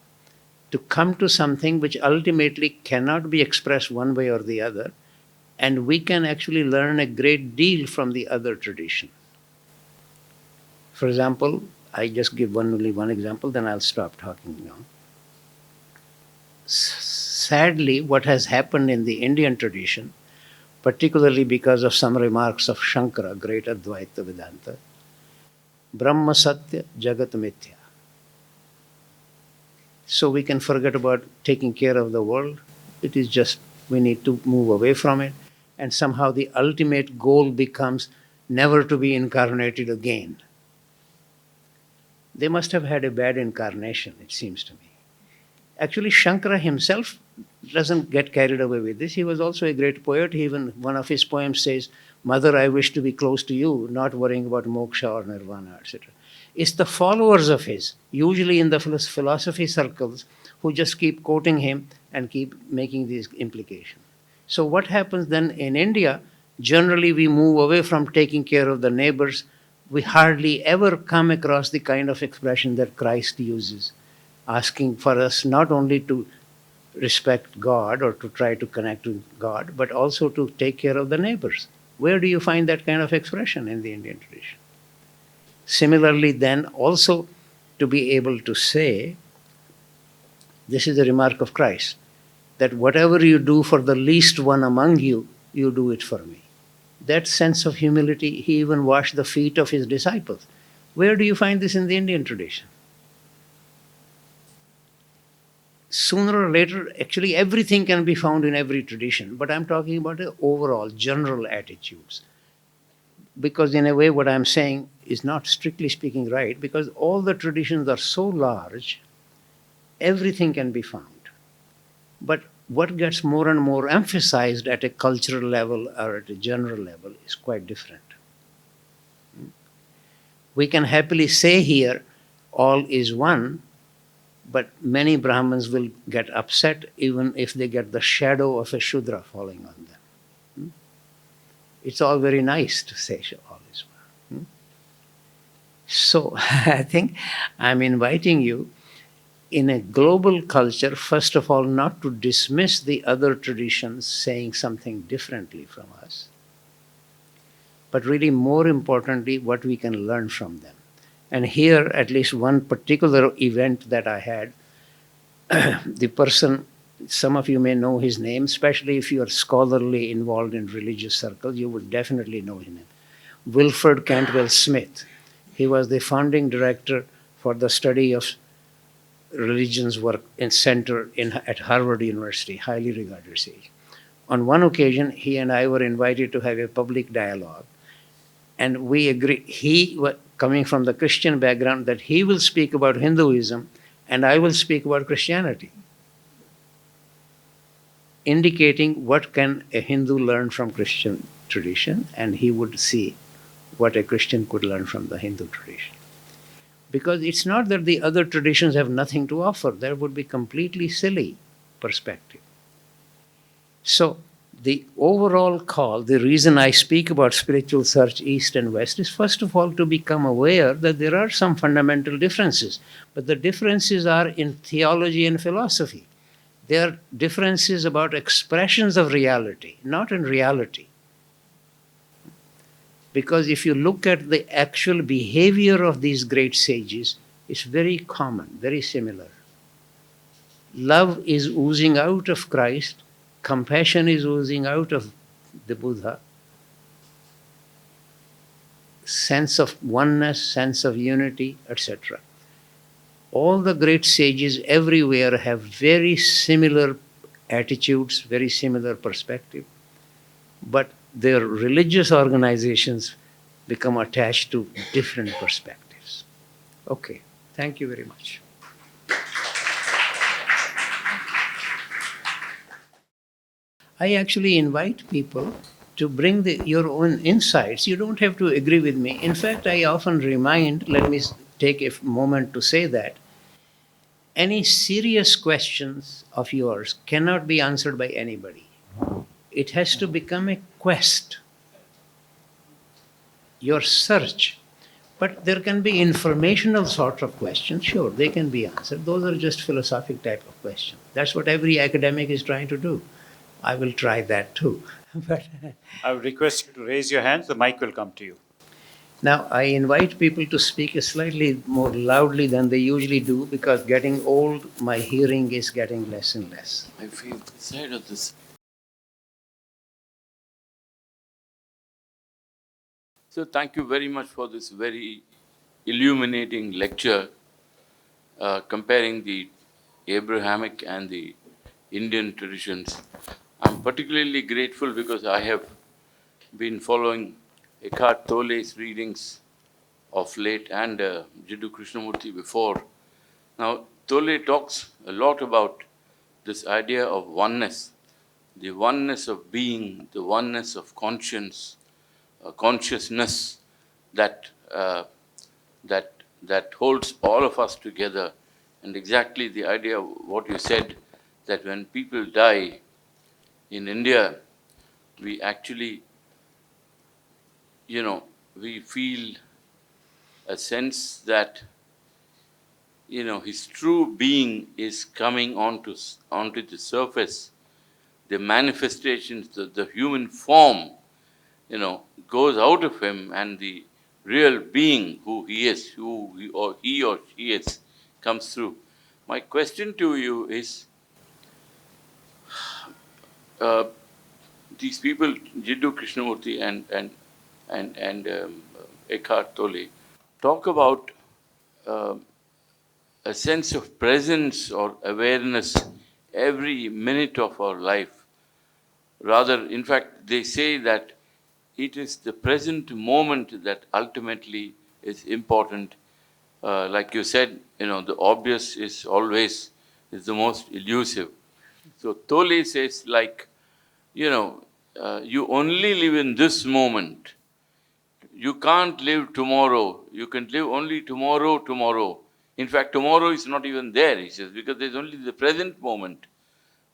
to come to something which ultimately cannot be expressed one way or the other, and we can actually learn a great deal from the other tradition. For example, I just give only one example, then I'll stop talking now. Sadly, what has happened in the Indian tradition, particularly because of some remarks of Shankara, great Advaita Vedanta, Brahma Satya, Jagat Mithya. So we can forget about taking care of the world. It is just, we need to move away from it. And somehow the ultimate goal becomes never to be incarnated again. They must have had a bad incarnation, it seems to me. Actually, Shankara himself doesn't get carried away with this. He was also a great poet. Even one of his poems says, "Mother, I wish to be close to you, not worrying about moksha or nirvana," etc. It's the followers of his, usually in the philosophy circles, who just keep quoting him and keep making these implications. So what happens then in India? Generally, we move away from taking care of the neighbors. We hardly ever come across the kind of expression that Christ uses, asking for us not only to respect God or to try to connect with God, but also to take care of the neighbors. Where do you find that kind of expression in the Indian tradition? Similarly, then, also to be able to say, this is a remark of Christ, that whatever you do for the least one among you, you do it for me. That sense of humility, he even washed the feet of his disciples. Where do you find this in the Indian tradition? Sooner or later, actually everything can be found in every tradition, but I'm talking about the overall general attitudes. Because in a way what I'm saying is not strictly speaking right, because all the traditions are so large everything can be found. But what gets more and more emphasized at a cultural level or at a general level is quite different. We can happily say here, all is one, but many Brahmins will get upset even if they get the shadow of a Shudra falling on them. It's all very nice to say all is one. So I think I'm inviting you in a global culture, first of all, not to dismiss the other traditions saying something differently from us, but really more importantly, what we can learn from them. And here, at least one particular event that I had, the person, some of you may know his name, especially if you are scholarly involved in religious circles, you would definitely know his name. Wilfred Cantwell Smith. He was the founding director for the study of religions work in center at Harvard University, highly regarded sage. On one occasion, he and I were invited to have a public dialogue, and we agreed, he was coming from the Christian background, that he will speak about Hinduism and I will speak about Christianity, indicating what can a Hindu learn from Christian tradition, and he would see what a Christian could learn from the Hindu tradition. Because it's not that the other traditions have nothing to offer. That would be completely silly perspective. So the overall call, the reason I speak about spiritual search East and West is first of all to become aware that there are some fundamental differences. But the differences are in theology and philosophy. They are differences about expressions of reality, not in reality. Because if you look at the actual behavior of these great sages, it's very common, very similar. Love is oozing out of Christ, compassion is oozing out of the Buddha, sense of oneness, sense of unity, etc. All the great sages everywhere have very similar attitudes, very similar perspective, but their religious organizations become attached to different perspectives. Okay, thank you very much. I actually invite people to bring your own insights. You don't have to agree with me. In fact, I often remind, let me take a moment to say that, any serious questions of yours cannot be answered by anybody. It has to become a quest, your search. But there can be informational sort of questions, sure, they can be answered. Those are just philosophic type of questions. That's what every academic is trying to do. I will try that too. But I would request you to raise your hands, the mic will come to you. now I invite people to speak slightly more loudly than they usually do, because getting old, my hearing is getting less and less. I feel the side of this. So thank you very much for this very illuminating lecture comparing the Abrahamic and the Indian traditions. I'm particularly grateful because I have been following Eckhart Tolle's readings of late and Jiddu Krishnamurti before. Now, Tolle talks a lot about this idea of oneness, the oneness of being, the oneness of conscience, consciousness that, that holds all of us together. And exactly the idea of what you said, that when people die in India, we actually, we feel a sense that, his true being is coming onto the surface. The manifestations, the human form, goes out of him, and the real being, who he is, who he or she is, comes through. My question to you is, uh, these people, Jiddu Krishnamurti and Eckhart Tolle, talk about a sense of presence or awareness every minute of our life. Rather, in fact, they say that it is the present moment that ultimately is important. Like you said, the obvious is always is the most elusive. So Tole says, like, you only live in this moment. You can't live tomorrow. You can live only tomorrow, tomorrow. In fact, tomorrow is not even there, he says, because there's only the present moment.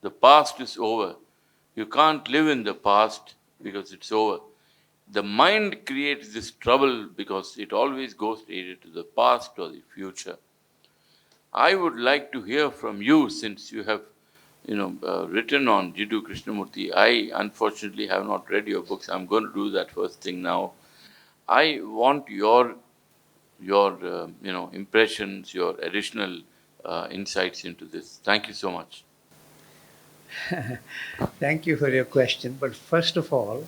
The past is over. You can't live in the past because it's over. The mind creates this trouble because it always goes either to the past or the future. I would like to hear from you, since you have, written on Jiddu Krishnamurti. I unfortunately have not read your books. I'm going to do that first thing now. I want your impressions, your additional insights into this. Thank you so much. Thank you for your question. But first of all,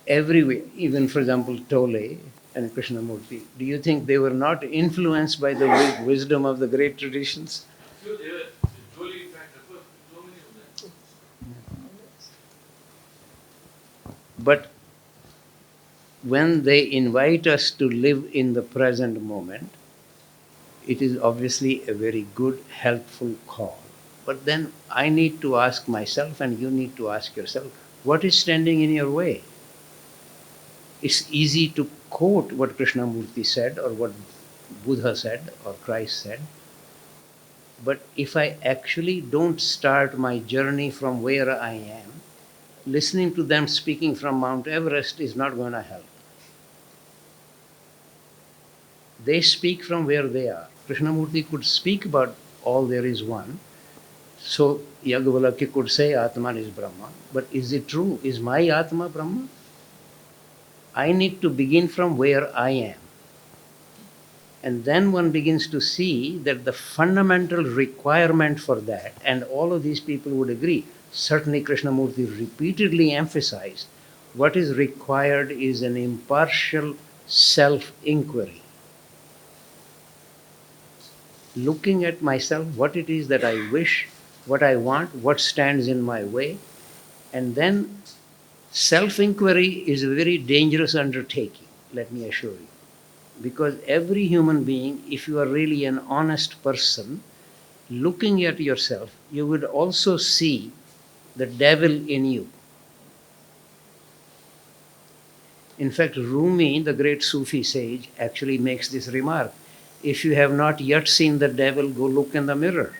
everywhere, even for example, Tole and Krishnamurti, do you think they were not influenced by the wisdom of the great traditions? But when they invite us to live in the present moment, it is obviously a very good, helpful call. But then I need to ask myself, and you need to ask yourself, what is standing in your way? It's easy to quote what Krishnamurti said, or what Buddha said, or Christ said. But if I actually don't start my journey from where I am, listening to them speaking from Mount Everest is not going to help. They speak from where they are. Krishnamurti could speak about all there is one. So Yagyavalakya could say Atman is Brahma. But is it true? Is my Atma Brahma? I need to begin from where I am. And then one begins to see that the fundamental requirement for that, and all of these people would agree, certainly Krishnamurti repeatedly emphasized, what is required is an impartial self-inquiry. Looking at myself, what it is that I wish, what I want, what stands in my way. And then self-inquiry is a very dangerous undertaking, let me assure you. Because every human being, if you are really an honest person, looking at yourself, you would also see the devil in you. In fact, Rumi, the great Sufi sage, actually makes this remark: if you have not yet seen the devil, go look in the mirror.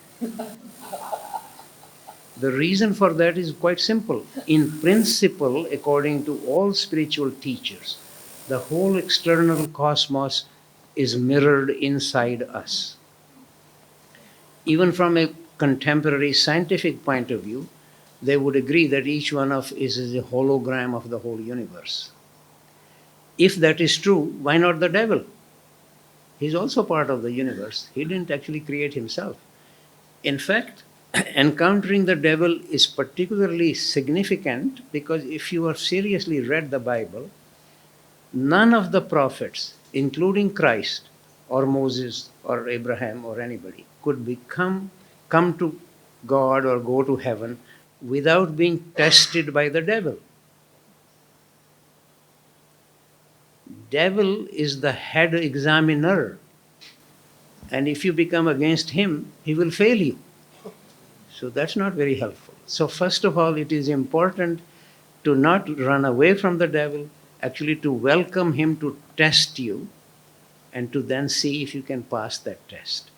The reason for that is quite simple. In principle, according to all spiritual teachers, the whole external cosmos is mirrored inside us. Even from a contemporary scientific point of view, they would agree that each one of us is a hologram of the whole universe. If that is true, why not the devil? He's also part of the universe. He didn't actually create himself. In fact, encountering the devil is particularly significant because if you have seriously read the Bible, none of the prophets, including Christ or Moses or Abraham or anybody, could come to God or go to heaven without being tested by the devil. Devil is the head examiner, and if you become against him, he will fail you. So that's not very helpful. So first of all, it is important to not run away from the devil, actually to welcome him to test you, and to then see if you can pass that test.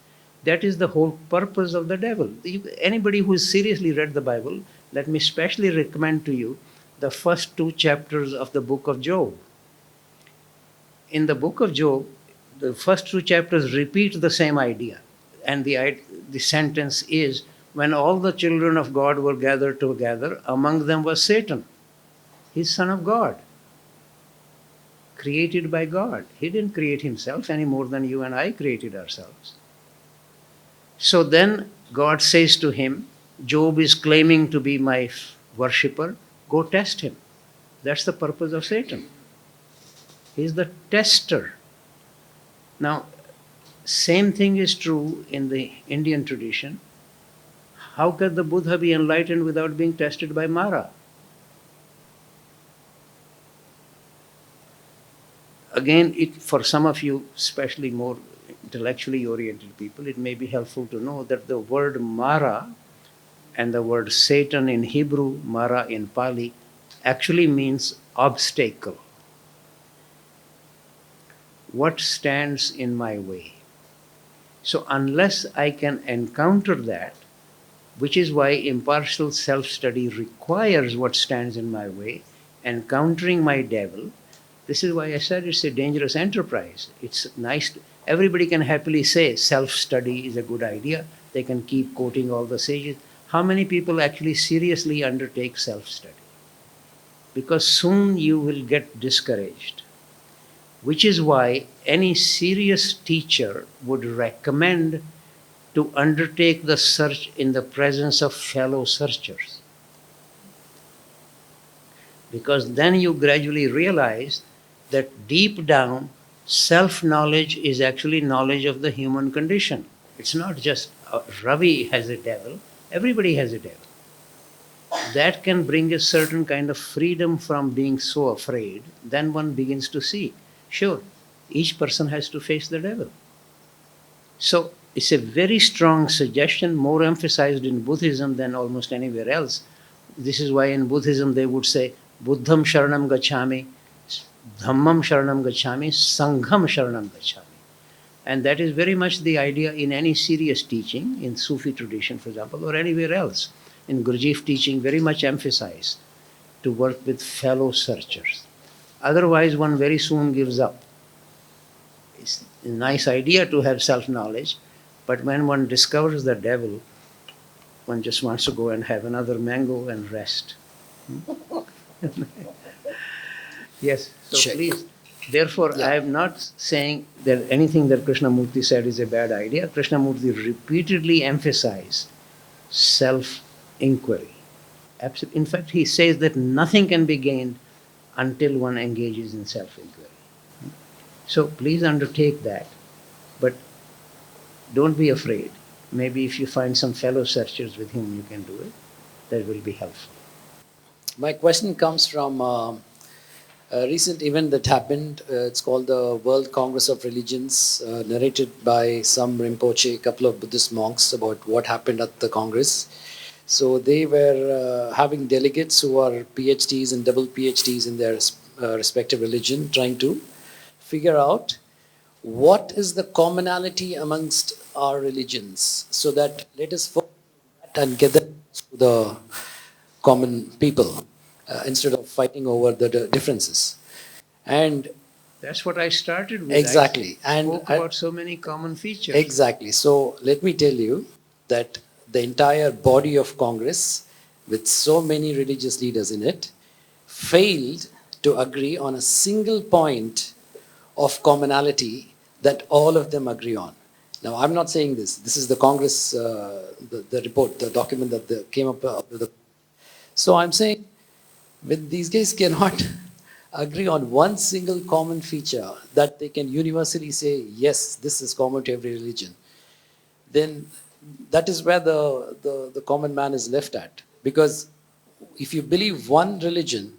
That is the whole purpose of the devil. Anybody who has seriously read the Bible, let me specially recommend to you the first 2 chapters of the book of Job. In the book of Job, the first 2 chapters repeat the same idea. And the sentence is, when all the children of God were gathered together, among them was Satan. He's son of God, created by God. He didn't create himself any more than you and I created ourselves. So then God says to him, Job is claiming to be my worshipper, go test him. That's the purpose of Satan. He's the tester. Now, same thing is true in the Indian tradition. How can the Buddha be enlightened without being tested by Mara? Again, for some of you, especially more intellectually oriented people, it may be helpful to know that the word Mara and the word Satan in Hebrew, Mara in Pali, actually means obstacle. What stands in my way? So unless I can encounter that, which is why impartial self-study requires what stands in my way, encountering my devil. This is why I said it's a dangerous enterprise. It's nice. Everybody can happily say self-study is a good idea. They can keep quoting all the sages. How many people actually seriously undertake self-study? Because soon you will get discouraged, which is why any serious teacher would recommend to undertake the search in the presence of fellow searchers. Because then you gradually realize that deep down, self-knowledge is actually knowledge of the human condition. It's not just Ravi has a devil, everybody has a devil. That can bring a certain kind of freedom from being so afraid. Then one begins to see, sure, each person has to face the devil. So it's a very strong suggestion, more emphasized in Buddhism than almost anywhere else. This is why in Buddhism they would say, Buddham Sharanam Gacchami, Dhammam Sharanam Gacchami, Sangham Sharanam Gacchami. And that is very much the idea in any serious teaching, in Sufi tradition, for example, or anywhere else. In Gurdjieff teaching, very much emphasized to work with fellow searchers. Otherwise, one very soon gives up. It's a nice idea to have self-knowledge, but when one discovers the devil, one just wants to go and have another mango and rest. Yes, so Check. please. Therefore, Yeah. I am not saying that anything that Krishnamurti said is a bad idea. Krishnamurti repeatedly emphasized self-inquiry. In fact, he says that nothing can be gained until one engages in self-inquiry. So please undertake that, but don't be afraid. Maybe if you find some fellow searchers with whom you can do it, that will be helpful. My question comes from a recent event that happened. It's called the World Congress of Religions, narrated by some Rinpoche, a couple of Buddhist monks, about what happened at the Congress. So they were having delegates who are PhDs and double PhDs in their respective religion, trying to figure out what is the commonality amongst our religions, so that let us focus on that and get them to the common people instead of fighting over the differences. And That's what I started with. exactly, I and spoke about so many common features. exactly. So let me tell you that the entire body of Congress, with so many religious leaders in it, failed to agree on a single point of commonality that all of them agree on. Now, I'm not saying this. This is the Congress, the report, the document that came up with the. So I'm saying, when these guys cannot agree on one single common feature that they can universally say, yes, this is common to every religion, then that is where the common man is left at. Because if you believe one religion,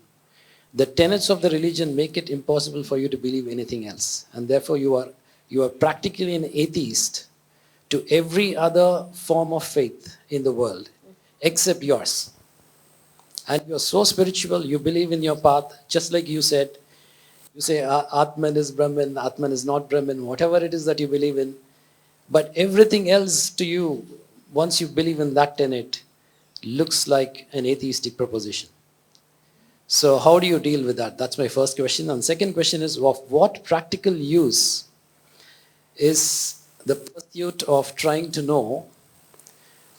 the tenets of the religion make it impossible for you to believe anything else. And therefore you are practically an atheist to every other form of faith in the world except yours. And you're so spiritual, you believe in your path, just like you said. You say Atman is Brahman, Atman is not Brahman, whatever it is that you believe in. But everything else to you, once you believe in that tenet, looks like an atheistic proposition. So how do you deal with that? That's my first question. And second question is, of what practical use is the pursuit of trying to know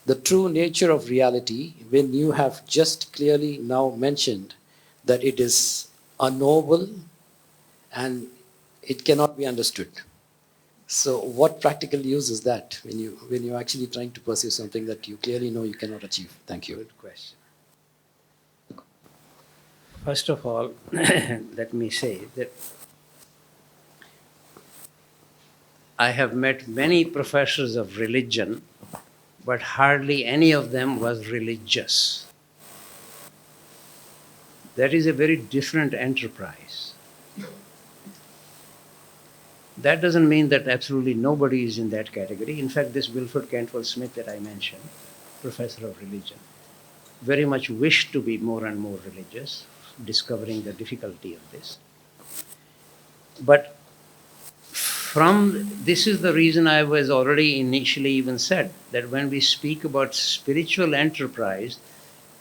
the true nature of reality when you have just clearly now mentioned that it is unknowable and it cannot be understood? So what practical use is that when you're actually trying to pursue something that you clearly know you cannot achieve? Thank you. Good question. First of all, let me say that I have met many professors of religion, but hardly any of them was religious. That is a very different enterprise. That doesn't mean that absolutely nobody is in that category. In fact, this Wilford Cantwell Smith that I mentioned, professor of religion, very much wished to be more and more religious, discovering the difficulty of this. But this is the reason I was already initially even said that when we speak about spiritual enterprise,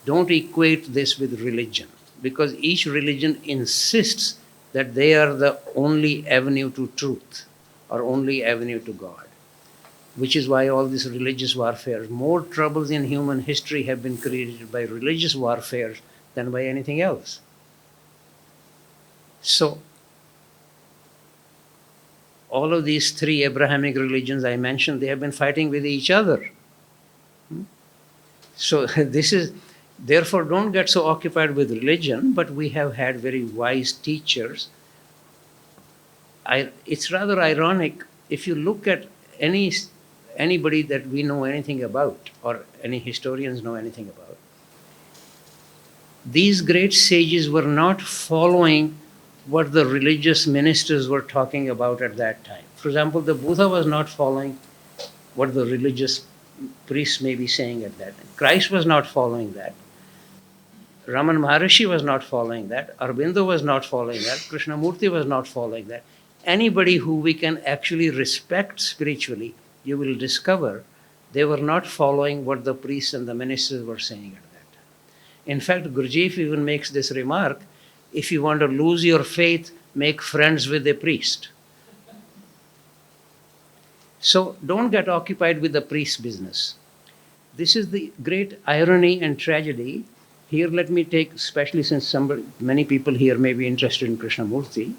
don't equate this with religion, because each religion insists that they are the only avenue to truth or only avenue to God, which is why all this religious warfare, more troubles in human history have been created by religious warfare than by anything else. So, all of these three Abrahamic religions I mentioned, they have been fighting with each other. So therefore, don't get so occupied with religion, but we have had very wise teachers. It's rather ironic if you look at anybody that we know anything about, or any historians know anything about. These great sages were not following what the religious ministers were talking about at that time. For example, the Buddha was not following what the religious priests may be saying at that time. Christ was not following that. Raman Maharishi was not following that. Aurobindo was not following that. Krishnamurti was not following that. Anybody who we can actually respect spiritually, you will discover they were not following what the priests and the ministers were saying at that time. In fact, Gurdjieff even makes this remark, if you want to lose your faith, make friends with a priest. So don't get occupied with the priest business. This is the great irony and tragedy. Here, let me take, especially since many people here may be interested in Krishnamurti.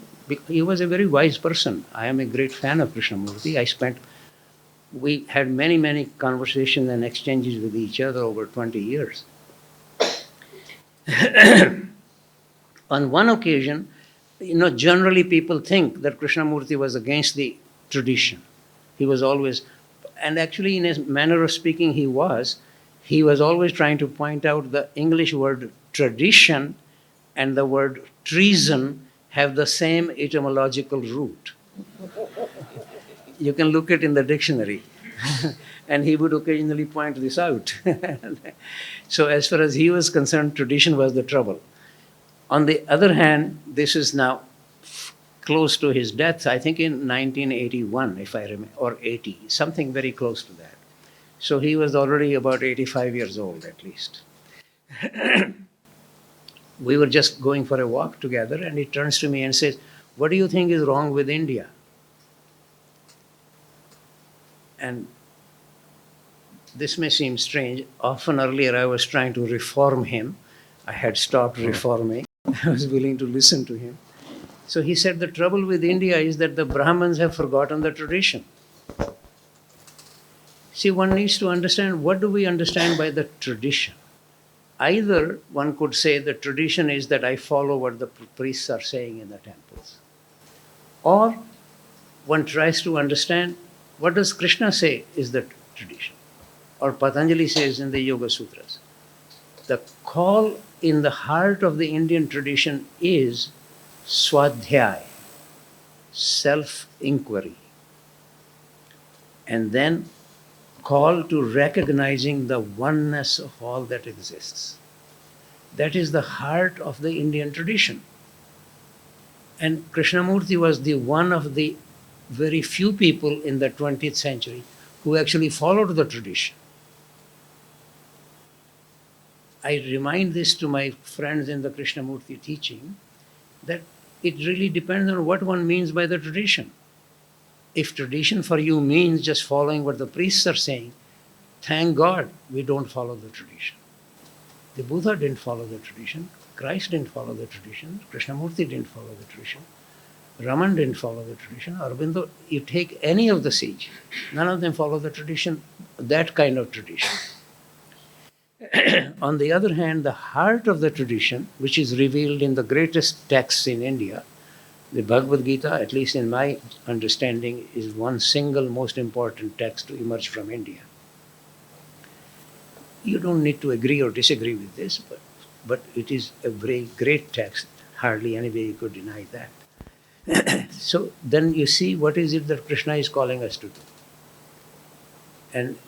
He was a very wise person. I am a great fan of Krishnamurti. We had many, many conversations and exchanges with each other over 20 years. On one occasion, generally people think that Krishnamurti was against the tradition. He was always, and actually in his manner of speaking he was always trying to point out the English word tradition and the word treason have the same etymological root. You can look it in the dictionary. And he would occasionally point this out. So as far as he was concerned, tradition was the trouble. On the other hand, this is now close to his death, I think in 1981, if I remember, or 80, something very close to that. So he was already about 85 years old at least. We were just going for a walk together and he turns to me and says, "What do you think is wrong with India?" And this may seem strange. Often earlier I was trying to reform him. I had stopped reforming. I was willing to listen to him. So he said, the trouble with India is that the Brahmins have forgotten the tradition. See, one needs to understand, what do we understand by the tradition? Either one could say the tradition is that I follow what the priests are saying in the temples. Or one tries to understand, what does Krishna say is the tradition? Or Patanjali says in the Yoga Sutras. The call in the heart of the Indian tradition is Swadhyay, self-inquiry, and then call to recognizing the oneness of all that exists. That is the heart of the Indian tradition. And Krishnamurti was the one of the very few people in the 20th century who actually followed the tradition. I remind this to my friends in the Krishnamurti teaching, that it really depends on what one means by the tradition. If tradition for you means just following what the priests are saying, thank God we don't follow the tradition. The Buddha didn't follow the tradition, Christ didn't follow the tradition, Krishnamurti didn't follow the tradition, Raman didn't follow the tradition, Aurobindo, you take any of the sages, none of them follow the tradition, that kind of tradition. On the other hand, the heart of the tradition, which is revealed in the greatest texts in India, the Bhagavad Gita, at least in my understanding, is one single most important text to emerge from India. You don't need to agree or disagree with this, but it is a very great text. Hardly anybody could deny that. So then you see what is it that Krishna is calling us to do. And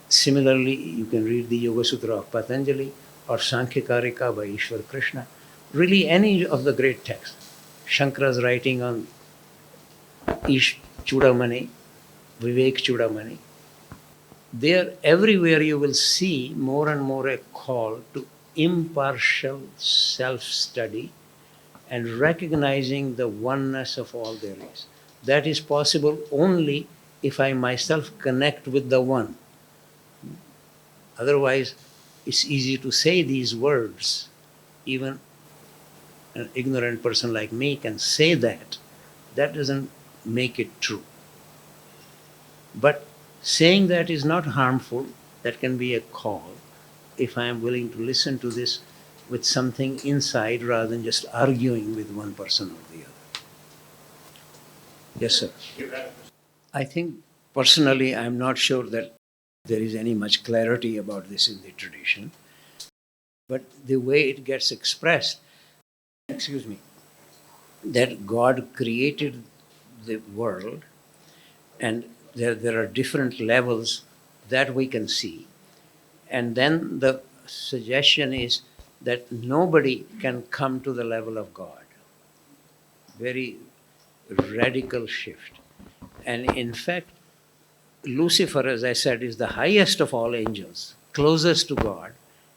similarly, you can read the Yoga Sutra of Patanjali or Sankhya Karika by Ishwar Krishna. Really, any of the great texts. Shankara's writing on Ish Chudamani, Vivek Chudamani. There, everywhere you will see more and more a call to impartial self study and recognizing the oneness of all there is. That is possible only if I myself connect with the one. Otherwise, it's easy to say these words. Even an ignorant person like me can say that. That doesn't make it true. But saying that is not harmful. That can be a call if I am willing to listen to this with something inside rather than just arguing with one person or the other. Yes, sir. I think personally, I'm not sure that there is any much clarity about this in the tradition. But the way it gets expressed, excuse me, that God created the world and there are different levels that we can see. And then the suggestion is that nobody can come to the level of God. Very radical shift. And in fact, Lucifer, as I said, is the highest of all angels, closest to God.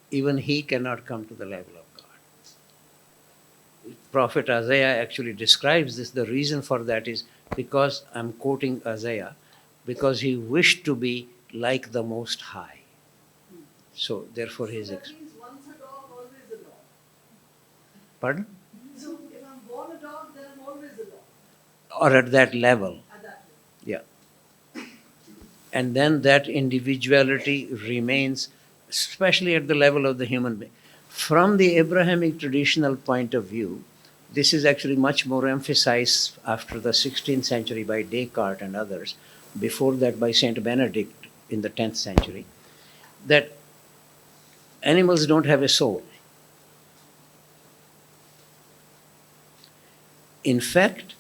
Even he cannot come to the level of God. Prophet Isaiah actually describes this. The reason for that is because, I'm quoting Isaiah, because he wished to be like the Most High. So therefore he is. That means once a dog, always a dog. Pardon? So if I'm born a dog, then I'm always a dog. Or at that level. At that level. Yeah. And then that individuality remains, especially at the level of the human being. From the Abrahamic traditional point of view, this is actually much more emphasized after the 16th century by Descartes and others, before that by Saint Benedict in the 10th century, that animals don't have a soul. In fact,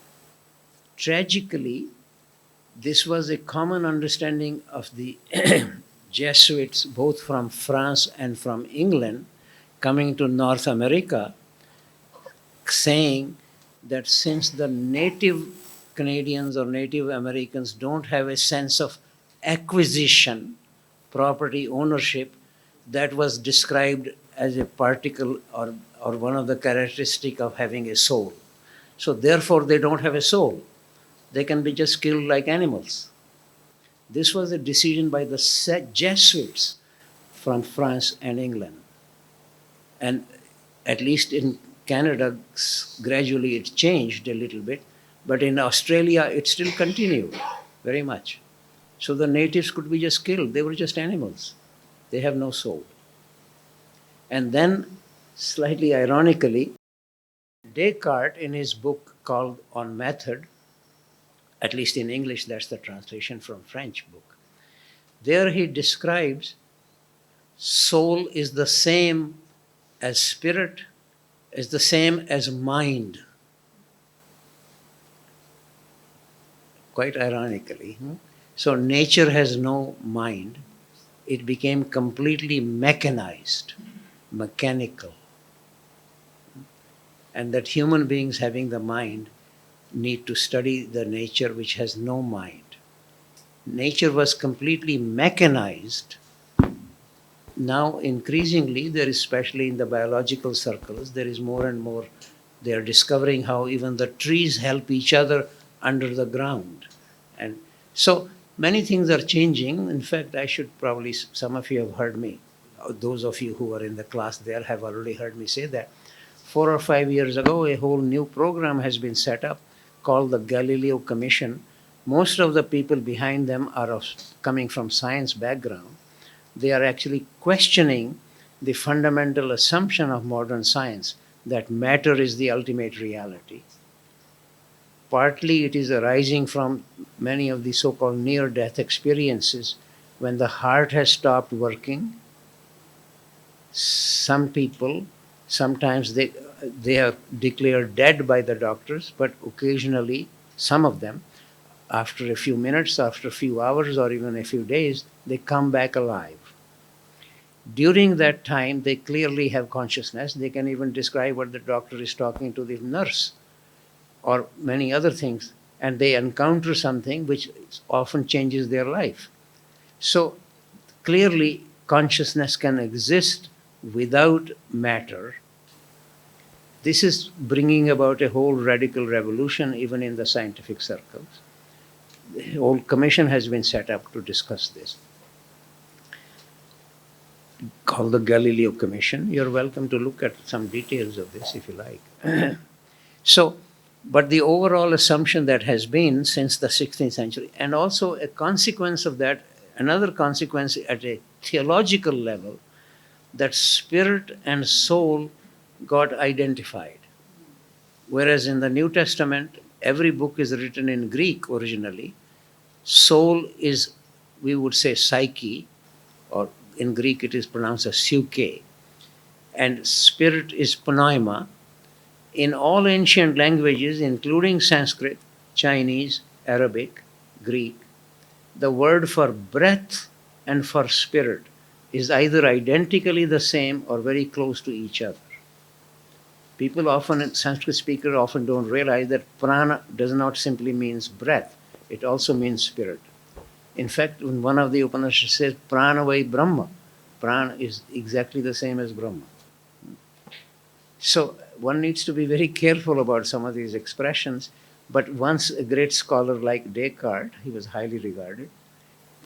tragically, this was a common understanding of the Jesuits, both from France and from England, coming to North America, saying that since the native Canadians or Native Americans don't have a sense of acquisition, property ownership, that was described as a particle or one of the characteristics of having a soul. So therefore they don't have a soul. They can be just killed like animals. This was a decision by the Jesuits from France and England. And at least in Canada, gradually it changed a little bit, but in Australia it still continued very much. So the natives could be just killed. They were just animals. They have no soul. And then, slightly ironically, Descartes, in his book called On Method, at least in English, that's the translation from French book, there he describes soul is the same as spirit, is the same as mind. Quite ironically. So nature has no mind. It became completely mechanized, mechanical. And that human beings having the mind need to study the nature which has no mind. Nature was completely mechanized. Now, increasingly, there is, especially in the biological circles, there is more and more, they are discovering how even the trees help each other under the ground. And so many things are changing. In fact, I should probably, some of you have heard me, those of you who are in the class there have already heard me say that 4 or 5 years ago, a whole new program has been set up called the Galileo Commission. Most of the people behind them are coming from science background. They are actually questioning the fundamental assumption of modern science that matter is the ultimate reality. Partly it is arising from many of the so-called near-death experiences when the heart has stopped working. Some people, sometimes they are declared dead by the doctors, but occasionally, some of them, after a few minutes, after a few hours, or even a few days, they come back alive. During that time, they clearly have consciousness. They can even describe what the doctor is talking to the nurse or many other things, and they encounter something which often changes their life. So clearly, consciousness can exist without matter. This is bringing about a whole radical revolution even in the scientific circles. The whole commission has been set up to discuss this, called the Galileo Commission. You're welcome to look at some details of this if you like. So, but the overall assumption that has been since the 16th century, and also a consequence of that, another consequence at a theological level, that spirit and soul got identified. Whereas in the New Testament, every book is written in Greek originally. Soul is, we would say, psyche, or in Greek it is pronounced as psyche, and spirit is pneuma. In all ancient languages, including Sanskrit, Chinese, Arabic, Greek, the word for breath and for spirit is either identically the same or very close to each other. People often, Sanskrit speakers often don't realize that prana does not simply means breath, it also means spirit. In fact, when one of the Upanishads says prana vai Brahma, prana is exactly the same as Brahma. So one needs to be very careful about some of these expressions. But once a great scholar like Descartes, he was highly regarded,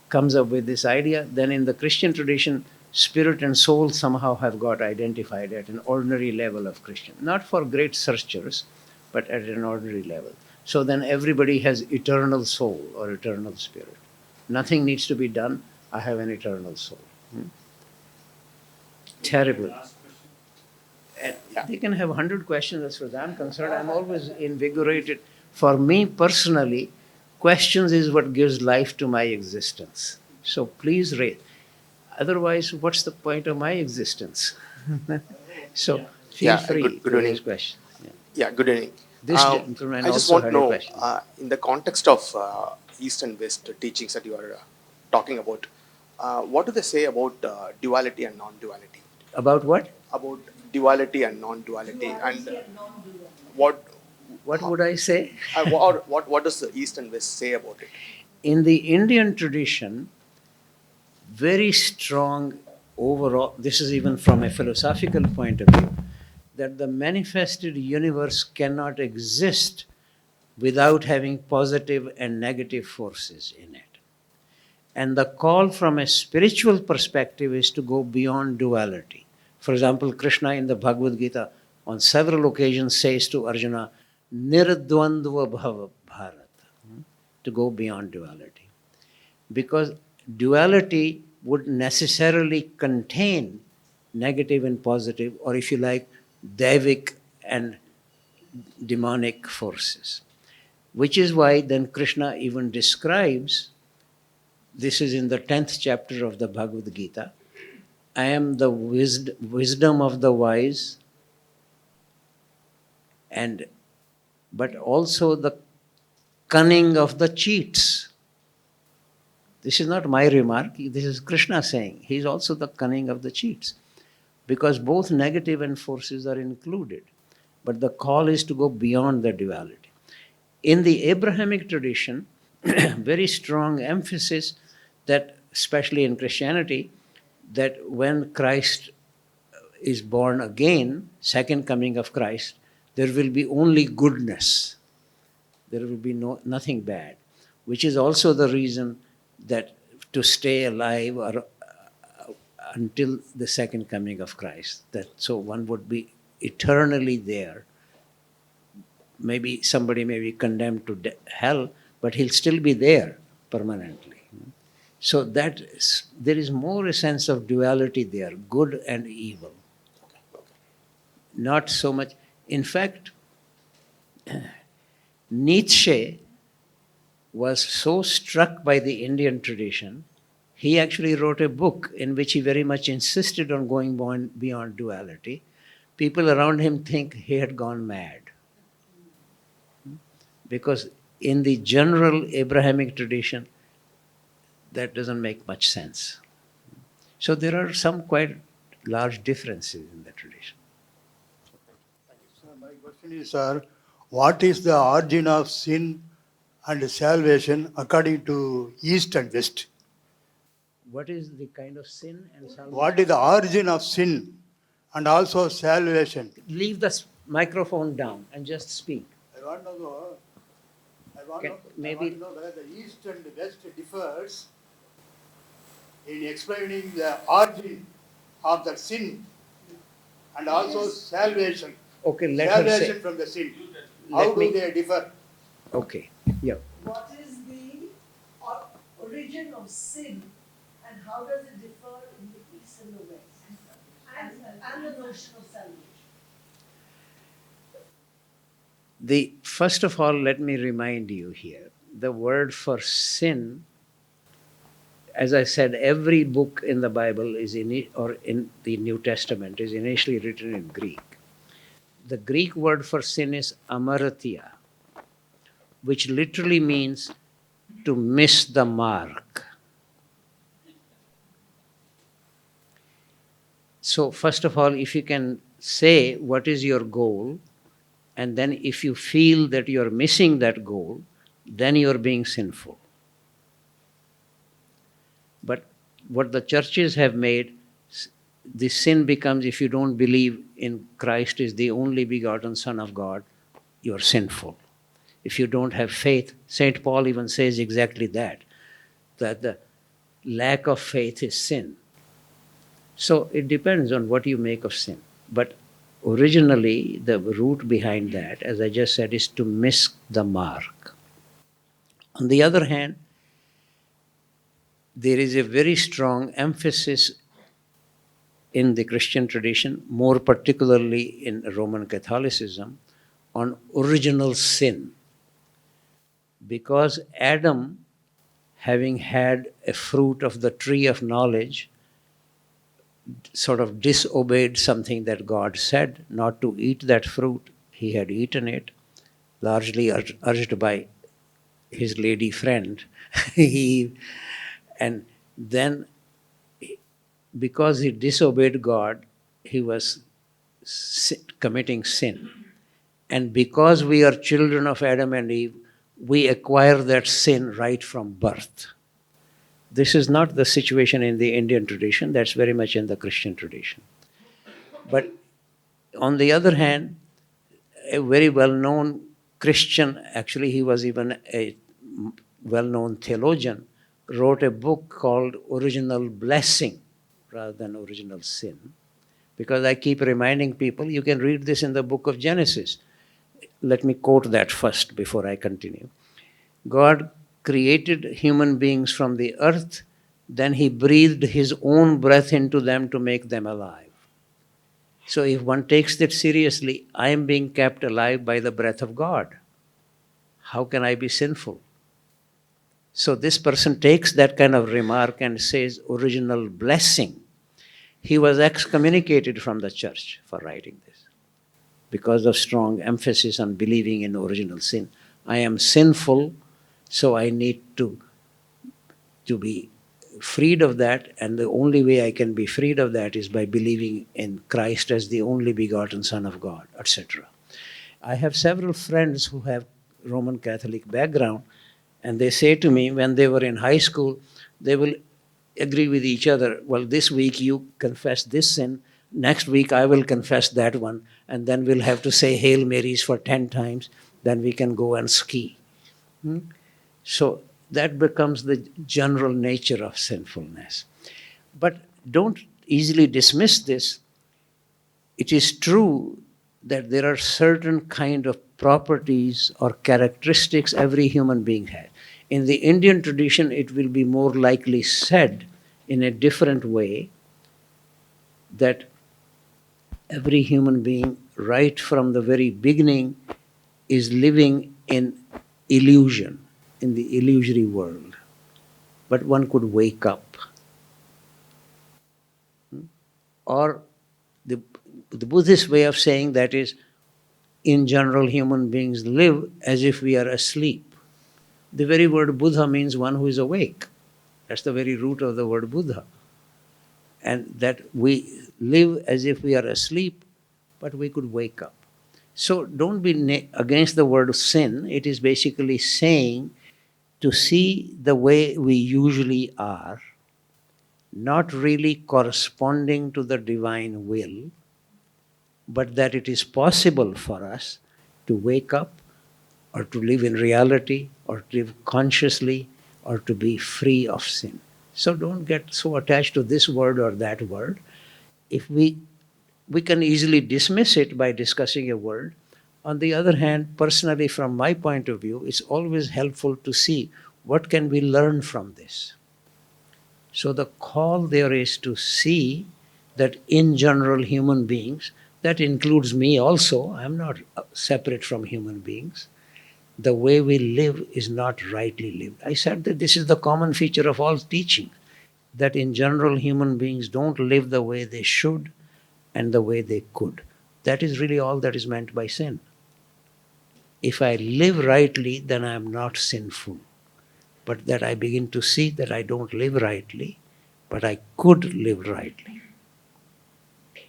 comes up with this idea, then in the Christian tradition, spirit and soul somehow have got identified at an ordinary level of Christian. Not for great searchers, but at an ordinary level. So then everybody has eternal soul or eternal spirit. Nothing needs to be done. I have an eternal soul. Terrible. And they can have 100 questions as far as I'm concerned. I'm always invigorated. For me personally, questions is what gives life to my existence. So please raise. Otherwise, what's the point of my existence? So feel free good to evening. raise questions. Yeah. Yeah, good evening. This gentleman I just also want to had a know, question. in the context of East and West teachings that you are talking about, what do they say about duality and non-duality? About what? About duality and non-duality, and what What would I say? what does the East and West say about it? In the Indian tradition, very strong overall, this is even from a philosophical point of view, that the manifested universe cannot exist without having positive and negative forces in it. And the call from a spiritual perspective is to go beyond duality. For example, Krishna in the Bhagavad Gita on several occasions says to Arjuna, Nirdvandva Bhava Bharat, to go beyond duality. Because duality would necessarily contain negative and positive, or if you like, Devic and demonic forces. Which is why then Krishna even describes, this is in the 10th chapter of the Bhagavad Gita, I am the wisdom of the wise, but also the cunning of the cheats. This is not my remark, this is Krishna saying. He is also the cunning of the cheats. Because both negative and forces are included. But the call is to go beyond the duality. In the Abrahamic tradition, very strong emphasis that, especially in Christianity, that when Christ is born again, second coming of Christ, there will be only goodness. There will be nothing bad, which is also the reason that to stay alive or until the second coming of Christ, that so one would be eternally there. Maybe somebody may be condemned to hell, but he'll still be there permanently. So that there is more a sense of duality there, good and evil. Not so much. In fact, Nietzsche was so struck by the Indian tradition, he actually wrote a book in which he very much insisted on going beyond duality, people around him think he had gone mad. Because in the general Abrahamic tradition, that doesn't make much sense. So there are some quite large differences in the tradition. Sir, my question is, sir, what is the origin of sin and salvation according to East and West? What is the kind of sin and salvation? What is the origin of sin and also salvation? Leave the microphone down and just speak. I want to know, Maybe whether the East and West differs in explaining the origin of the sin and also salvation. okay, let her Salvation say. from the sin. Let How me- do they differ? Okay, yeah. What is the origin of sin and how does it differ in the East and the West? And the notion of salvation. First of all, let me remind you here, the word for sin, as I said, every book in the Bible or in the New Testament is initially written in Greek. The Greek word for sin is amartia, which literally means to miss the mark. So first of all, if you can say what is your goal, and then if you feel that you're missing that goal, then you're being sinful. But what the churches have made, the sin becomes if you don't believe in Christ is the only begotten Son of God, you're sinful. If you don't have faith, St. Paul even says exactly that the lack of faith is sin. So it depends on what you make of sin. But originally, the root behind that, as I just said, is to miss the mark. On the other hand, there is a very strong emphasis in the Christian tradition, more particularly in Roman Catholicism, on original sin. Because Adam, having had a fruit of the tree of knowledge, sort of disobeyed something that God said not to eat that fruit. He had eaten it, largely urged by his lady friend. And then, because he disobeyed God, he was committing sin. And because we are children of Adam and Eve, we acquire that sin right from birth. This is not the situation in the Indian tradition, that's very much in the Christian tradition. But on the other hand, a very well-known Christian, actually he was even a well-known theologian, wrote a book called Original Blessing rather than Original Sin. Because I keep reminding people, you can read this in the book of Genesis. Let me quote that first before I continue. God created human beings from the earth, then he breathed his own breath into them to make them alive. So if one takes that seriously, I am being kept alive by the breath of God. How can I be sinful? So this person takes that kind of remark and says original blessing. He was excommunicated from the church for writing this because of strong emphasis on believing in original sin. I am sinful, so I need to be freed of that, and the only way I can be freed of that is by believing in Christ as the only begotten Son of God, etc. I have several friends who have Roman Catholic background, and they say to me when they were in high school, they will agree with each other, well, this week you confess this sin, next week I will confess that one, and then we'll have to say Hail Marys for 10 times, then we can go and ski. So that becomes the general nature of sinfulness. But don't easily dismiss this. It is true that there are certain kind of properties or characteristics every human being has. In the Indian tradition, it will be more likely said in a different way that every human being, right from the very beginning, is living in illusion, in the illusory world. But one could wake up. Or the Buddhist way of saying that is, in general, human beings live as if we are asleep. The very word Buddha means one who is awake. That's the very root of the word Buddha. And that we live as if we are asleep, but we could wake up. So don't be against the word sin. It is basically saying to see the way we usually are, not really corresponding to the divine will, but that it is possible for us to wake up or to live in reality or to live consciously or to be free of sin. So don't get so attached to this word or that word. If we can easily dismiss it by discussing a word. On the other hand, personally, from my point of view, it's always helpful to see what can we learn from this. So the call there is to see that in general human beings, that includes me also, I'm not separate from human beings, the way we live is not rightly lived. I said that this is the common feature of all teaching, that in general human beings don't live the way they should and the way they could. That is really all that is meant by sin. If I live rightly, then I am not sinful. But that I begin to see that I don't live rightly, but I could live rightly.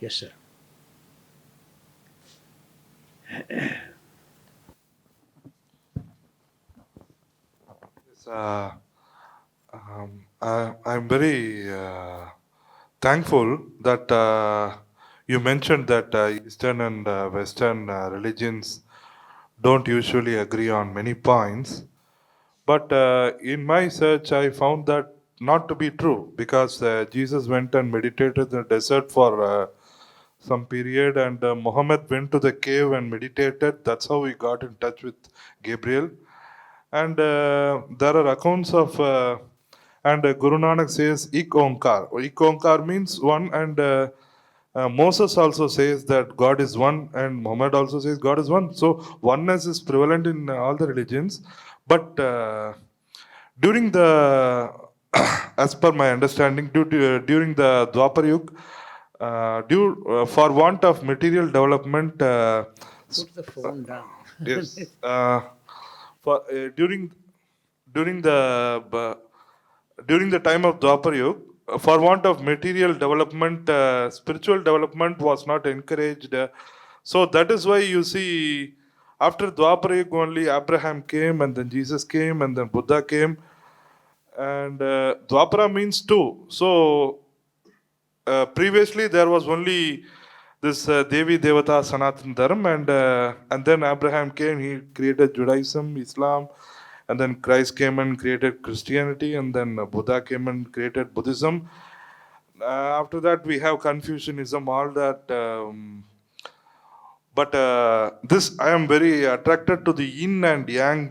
Yes, sir. Yes, I'm very thankful that you mentioned that Eastern and Western religions don't usually agree on many points. But in my search, I found that not to be true, because Jesus went and meditated in the desert for some period, and Muhammad went to the cave and meditated. That's how he got in touch with Gabriel. And there are accounts of, and Guru Nanak says, Ik Onkar. Ik Onkar means one, and Moses also says that God is one, and Muhammad also says God is one. So oneness is prevalent in all the religions. But during the, as per my understanding, during the Dwapar Yug, for want of material development, Put the phone down. yes, for during the during the time of Dwapar Yug, for want of material development, spiritual development was not encouraged. So that is why you see, after Dwapar Yug only Abraham came, and then Jesus came, and then Buddha came. And Dwapara means two. So previously there was only this Devi Devata Sanatan Dharma, and then Abraham came, he created Judaism, Islam, and then Christ came and created Christianity, and then Buddha came and created Buddhism. After that we have Confucianism, all that. But this, I am very attracted to the yin and yang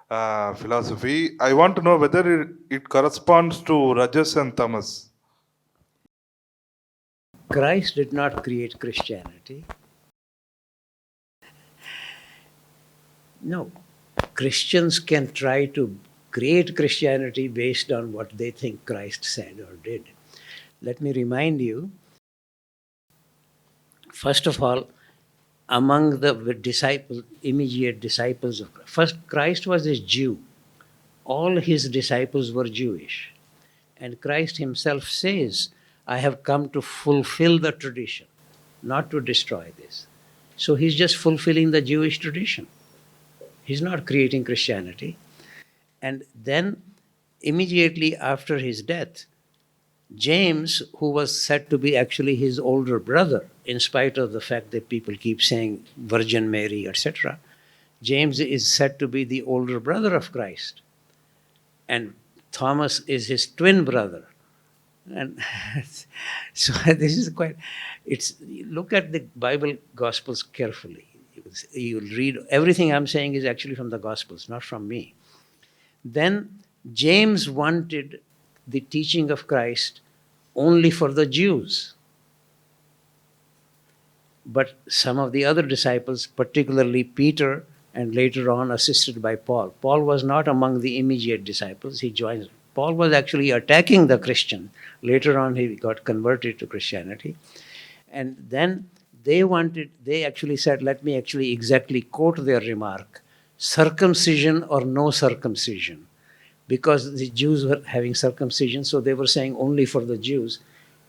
philosophy. I want to know whether it corresponds to Rajas and Tamas. Christ did not create Christianity. No. Christians can try to create Christianity based on what they think Christ said or did. Let me remind you, first of all, among the disciples, immediate disciples of Christ, first, Christ was a Jew. All his disciples were Jewish. And Christ himself says, I have come to fulfill the tradition, not to destroy this. So he's just fulfilling the Jewish tradition. He's not creating Christianity. And then, immediately after his death, James, who was said to be actually his older brother, in spite of the fact that people keep saying Virgin Mary, etc., James is said to be the older brother of Christ. And Thomas is his twin brother. And so this is quite, look at the Bible Gospels carefully. You'll read, everything I'm saying is actually from the Gospels, not from me. Then James wanted the teaching of Christ only for the Jews. But some of the other disciples, particularly Peter, and later on assisted by Paul. Paul was not among the immediate disciples. He joined. Paul was actually attacking the Christian. Later on, he got converted to Christianity. And then they actually said, let me actually exactly quote their remark: circumcision or no circumcision. Because the Jews were having circumcision, so they were saying only for the Jews.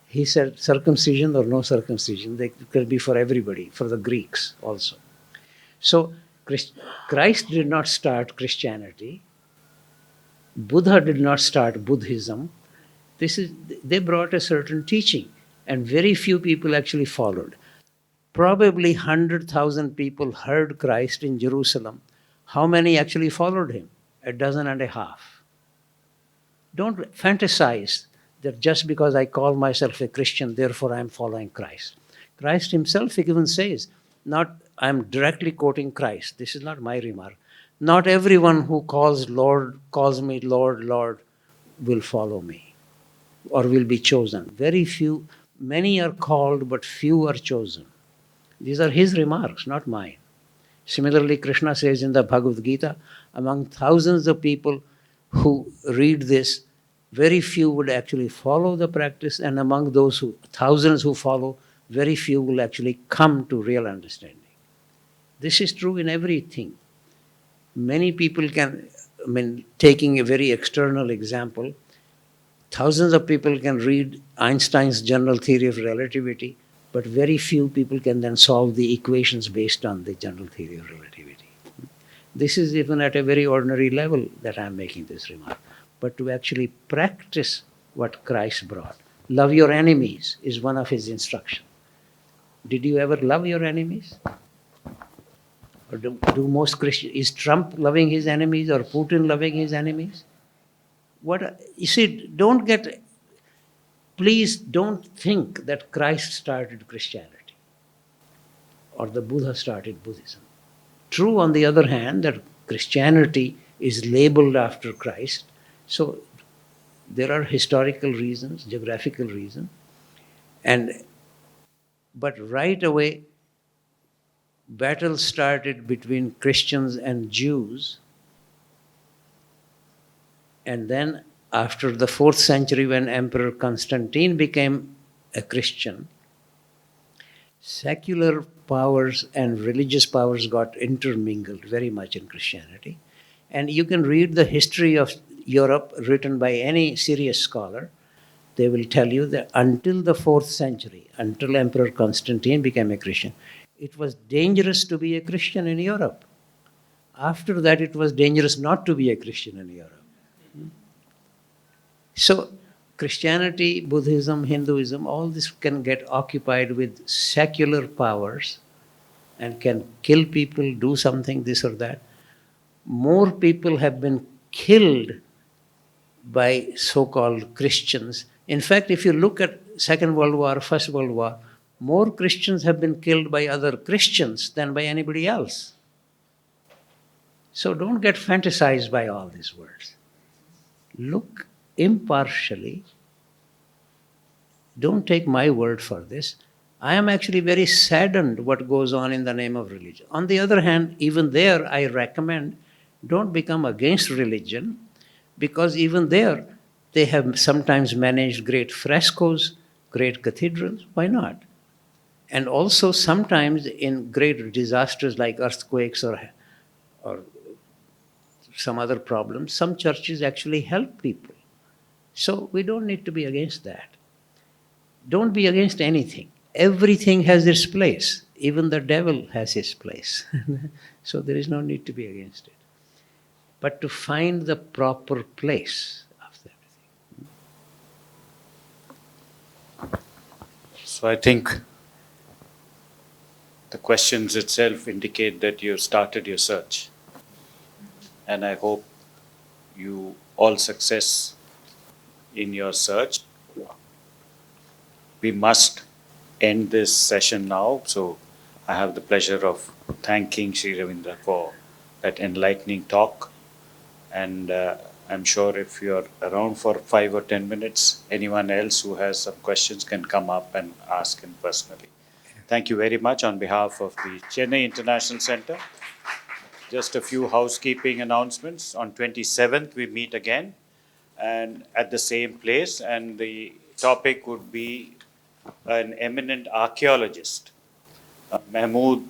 He said circumcision or no circumcision, they could be for everybody, for the Greeks also. So Christ did not start Christianity. Buddha did not start Buddhism. They brought a certain teaching, and very few people actually followed. Probably 100,000 people heard Christ in Jerusalem. How many actually followed him? 12. Don't fantasize that just because I call myself a Christian, therefore I'm following Christ. Christ himself even says, not I'm directly quoting Christ. This is not my remark. Not everyone who calls me Lord, Lord, will follow me or will be chosen. Very few, many are called, but few are chosen. These are his remarks, not mine. Similarly, Krishna says in the Bhagavad Gita, among thousands of people who read this, very few would actually follow the practice, and among those thousands who follow, very few will actually come to real understanding. This is true in everything. Many people taking a very external example, thousands of people can read Einstein's general theory of relativity, but very few people can then solve the equations based on the general theory of relativity. This is even at a very ordinary level that I'm making this remark. But to actually practice what Christ brought, love your enemies is one of his instructions. Did you ever love your enemies? Or do most Christians, is Trump loving his enemies or Putin loving his enemies? You see, please don't think that Christ started Christianity or the Buddha started Buddhism. True, on the other hand, that Christianity is labeled after Christ. So there are historical reasons, geographical reasons. But right away, battle started between Christians and Jews. And then after the 4th century, when Emperor Constantine became a Christian, secular powers and religious powers got intermingled very much in Christianity. And you can read the history of Europe written by any serious scholar. They will tell you that until the 4th century, until Emperor Constantine became a Christian, it was dangerous to be a Christian in Europe. After that, it was dangerous not to be a Christian in Europe. So Christianity, Buddhism, Hinduism, all this can get occupied with secular powers and can kill people, do something, this or that. More people have been killed by so-called Christians. In fact, if you look at Second World War, First World War, more Christians have been killed by other Christians than by anybody else. So don't get fantasized by all these words. Look impartially. Don't take my word for this. I am actually very saddened what goes on in the name of religion. On the other hand, even there, I recommend don't become against religion, because even there, they have sometimes managed great frescoes, great cathedrals. Why not? And also sometimes in great disasters like earthquakes or some other problems, some churches actually help people. So we don't need to be against that. Don't be against anything. Everything has its place. Even the devil has his place. So there is no need to be against it. But to find the proper place of everything. So I think the questions itself indicate that you started your search. And I hope you all success in your search. We must end this session now. So I have the pleasure of thanking Shri Ravindra for that enlightening talk. And I'm sure if you're around for 5 or 10 minutes, anyone else who has some questions can come up and ask him personally. Thank you very much on behalf of the Chennai International Center. Just a few housekeeping announcements. On 27th, we meet again and at the same place, and the topic would be an eminent archaeologist, Mahmood.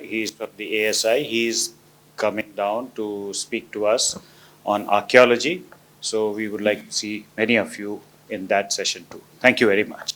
He's from the ASI. He's coming down to speak to us on archaeology. So we would like to see many of you in that session too. Thank you very much.